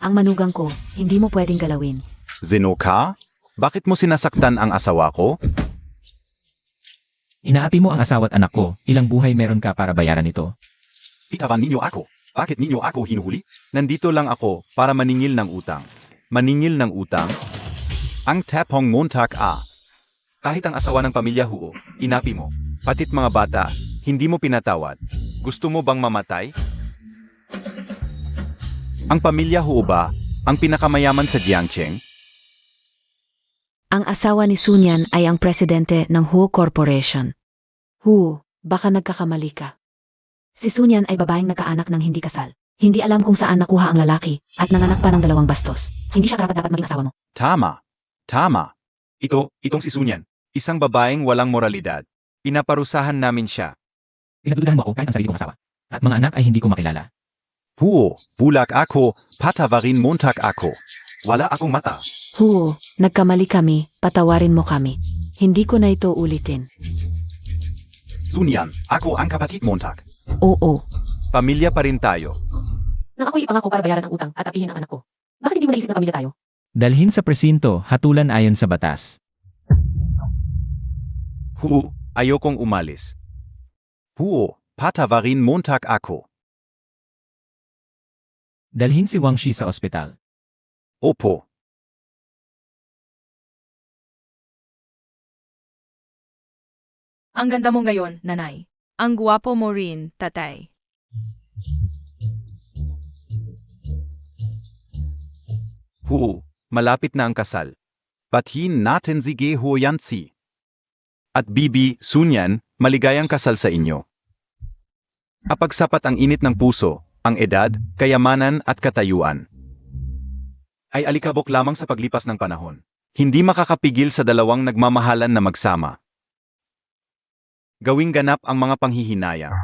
Ang manugang ko, hindi mo pwedeng galawin. Zeno ka? Bakit mo sinasaktan ang asawa ko? Inaapi mo ang asawa at anak ko. Ilang buhay meron ka para bayaran ito? Itawan ninyo ako. Bakit ninyo ako hinuhuli? Nandito lang ako para maningil ng utang. Maningil ng utang? Ang tapong Montag Kahit ang asawa ng pamilya Huo, inapi mo. Patit mga bata, hindi mo pinatawad. Gusto mo bang mamatay? Ang pamilya Huo ba ang pinakamayaman sa Jiangcheng? Ang asawa ni Sunyan ay ang presidente ng Huo Corporation. Huo, baka nagkakamali ka. Si Sunyan ay babaeng nagkaanak ng hindi kasal. Hindi alam kung saan nakuha ang lalaki at nanganak pa ng 2 bastos. Hindi siya karapat-dapat maging asawa mo. Tama. Tama. Itong si Sunyan. Isang babaeng walang moralidad. Pinaparusahan namin siya. Pinagdudahan mo ako kahit ang sarili kong asawa. At mga anak ay hindi ko makilala. Huo, bulag ako, patawarin Montag ako. Wala akong mata. Huo, nagkamali kami, patawarin mo kami. Hindi ko na ito ulitin. Sunyan, ako ang kapatid Montag. Oo. Pamilya pa rin tayo. Nang ako'y ipangako para bayaran ang utang at apihin ang anak ko. Bakit hindi mo naisip na pamilya tayo? Dalhin sa presinto, hatulan ayon sa batas. Huo, ayokong umalis. Huo, patawarin Montag ako. Dalhin si Wangshi sa ospital. Opo. Ang ganda mo ngayon, nanay. Ang guwapo mo rin, tatay. Huo, malapit na ang kasal. Bathin natin si Geho Yanzi. At Bibi, Sunyan, maligayang kasal sa inyo. Kapag sapat ang init ng puso, ang edad, kayamanan at katayuan, ay alikabok lamang sa paglipas ng panahon. Hindi makakapigil sa dalawang nagmamahalan na magsama. Gawing ganap ang mga panghihinayang.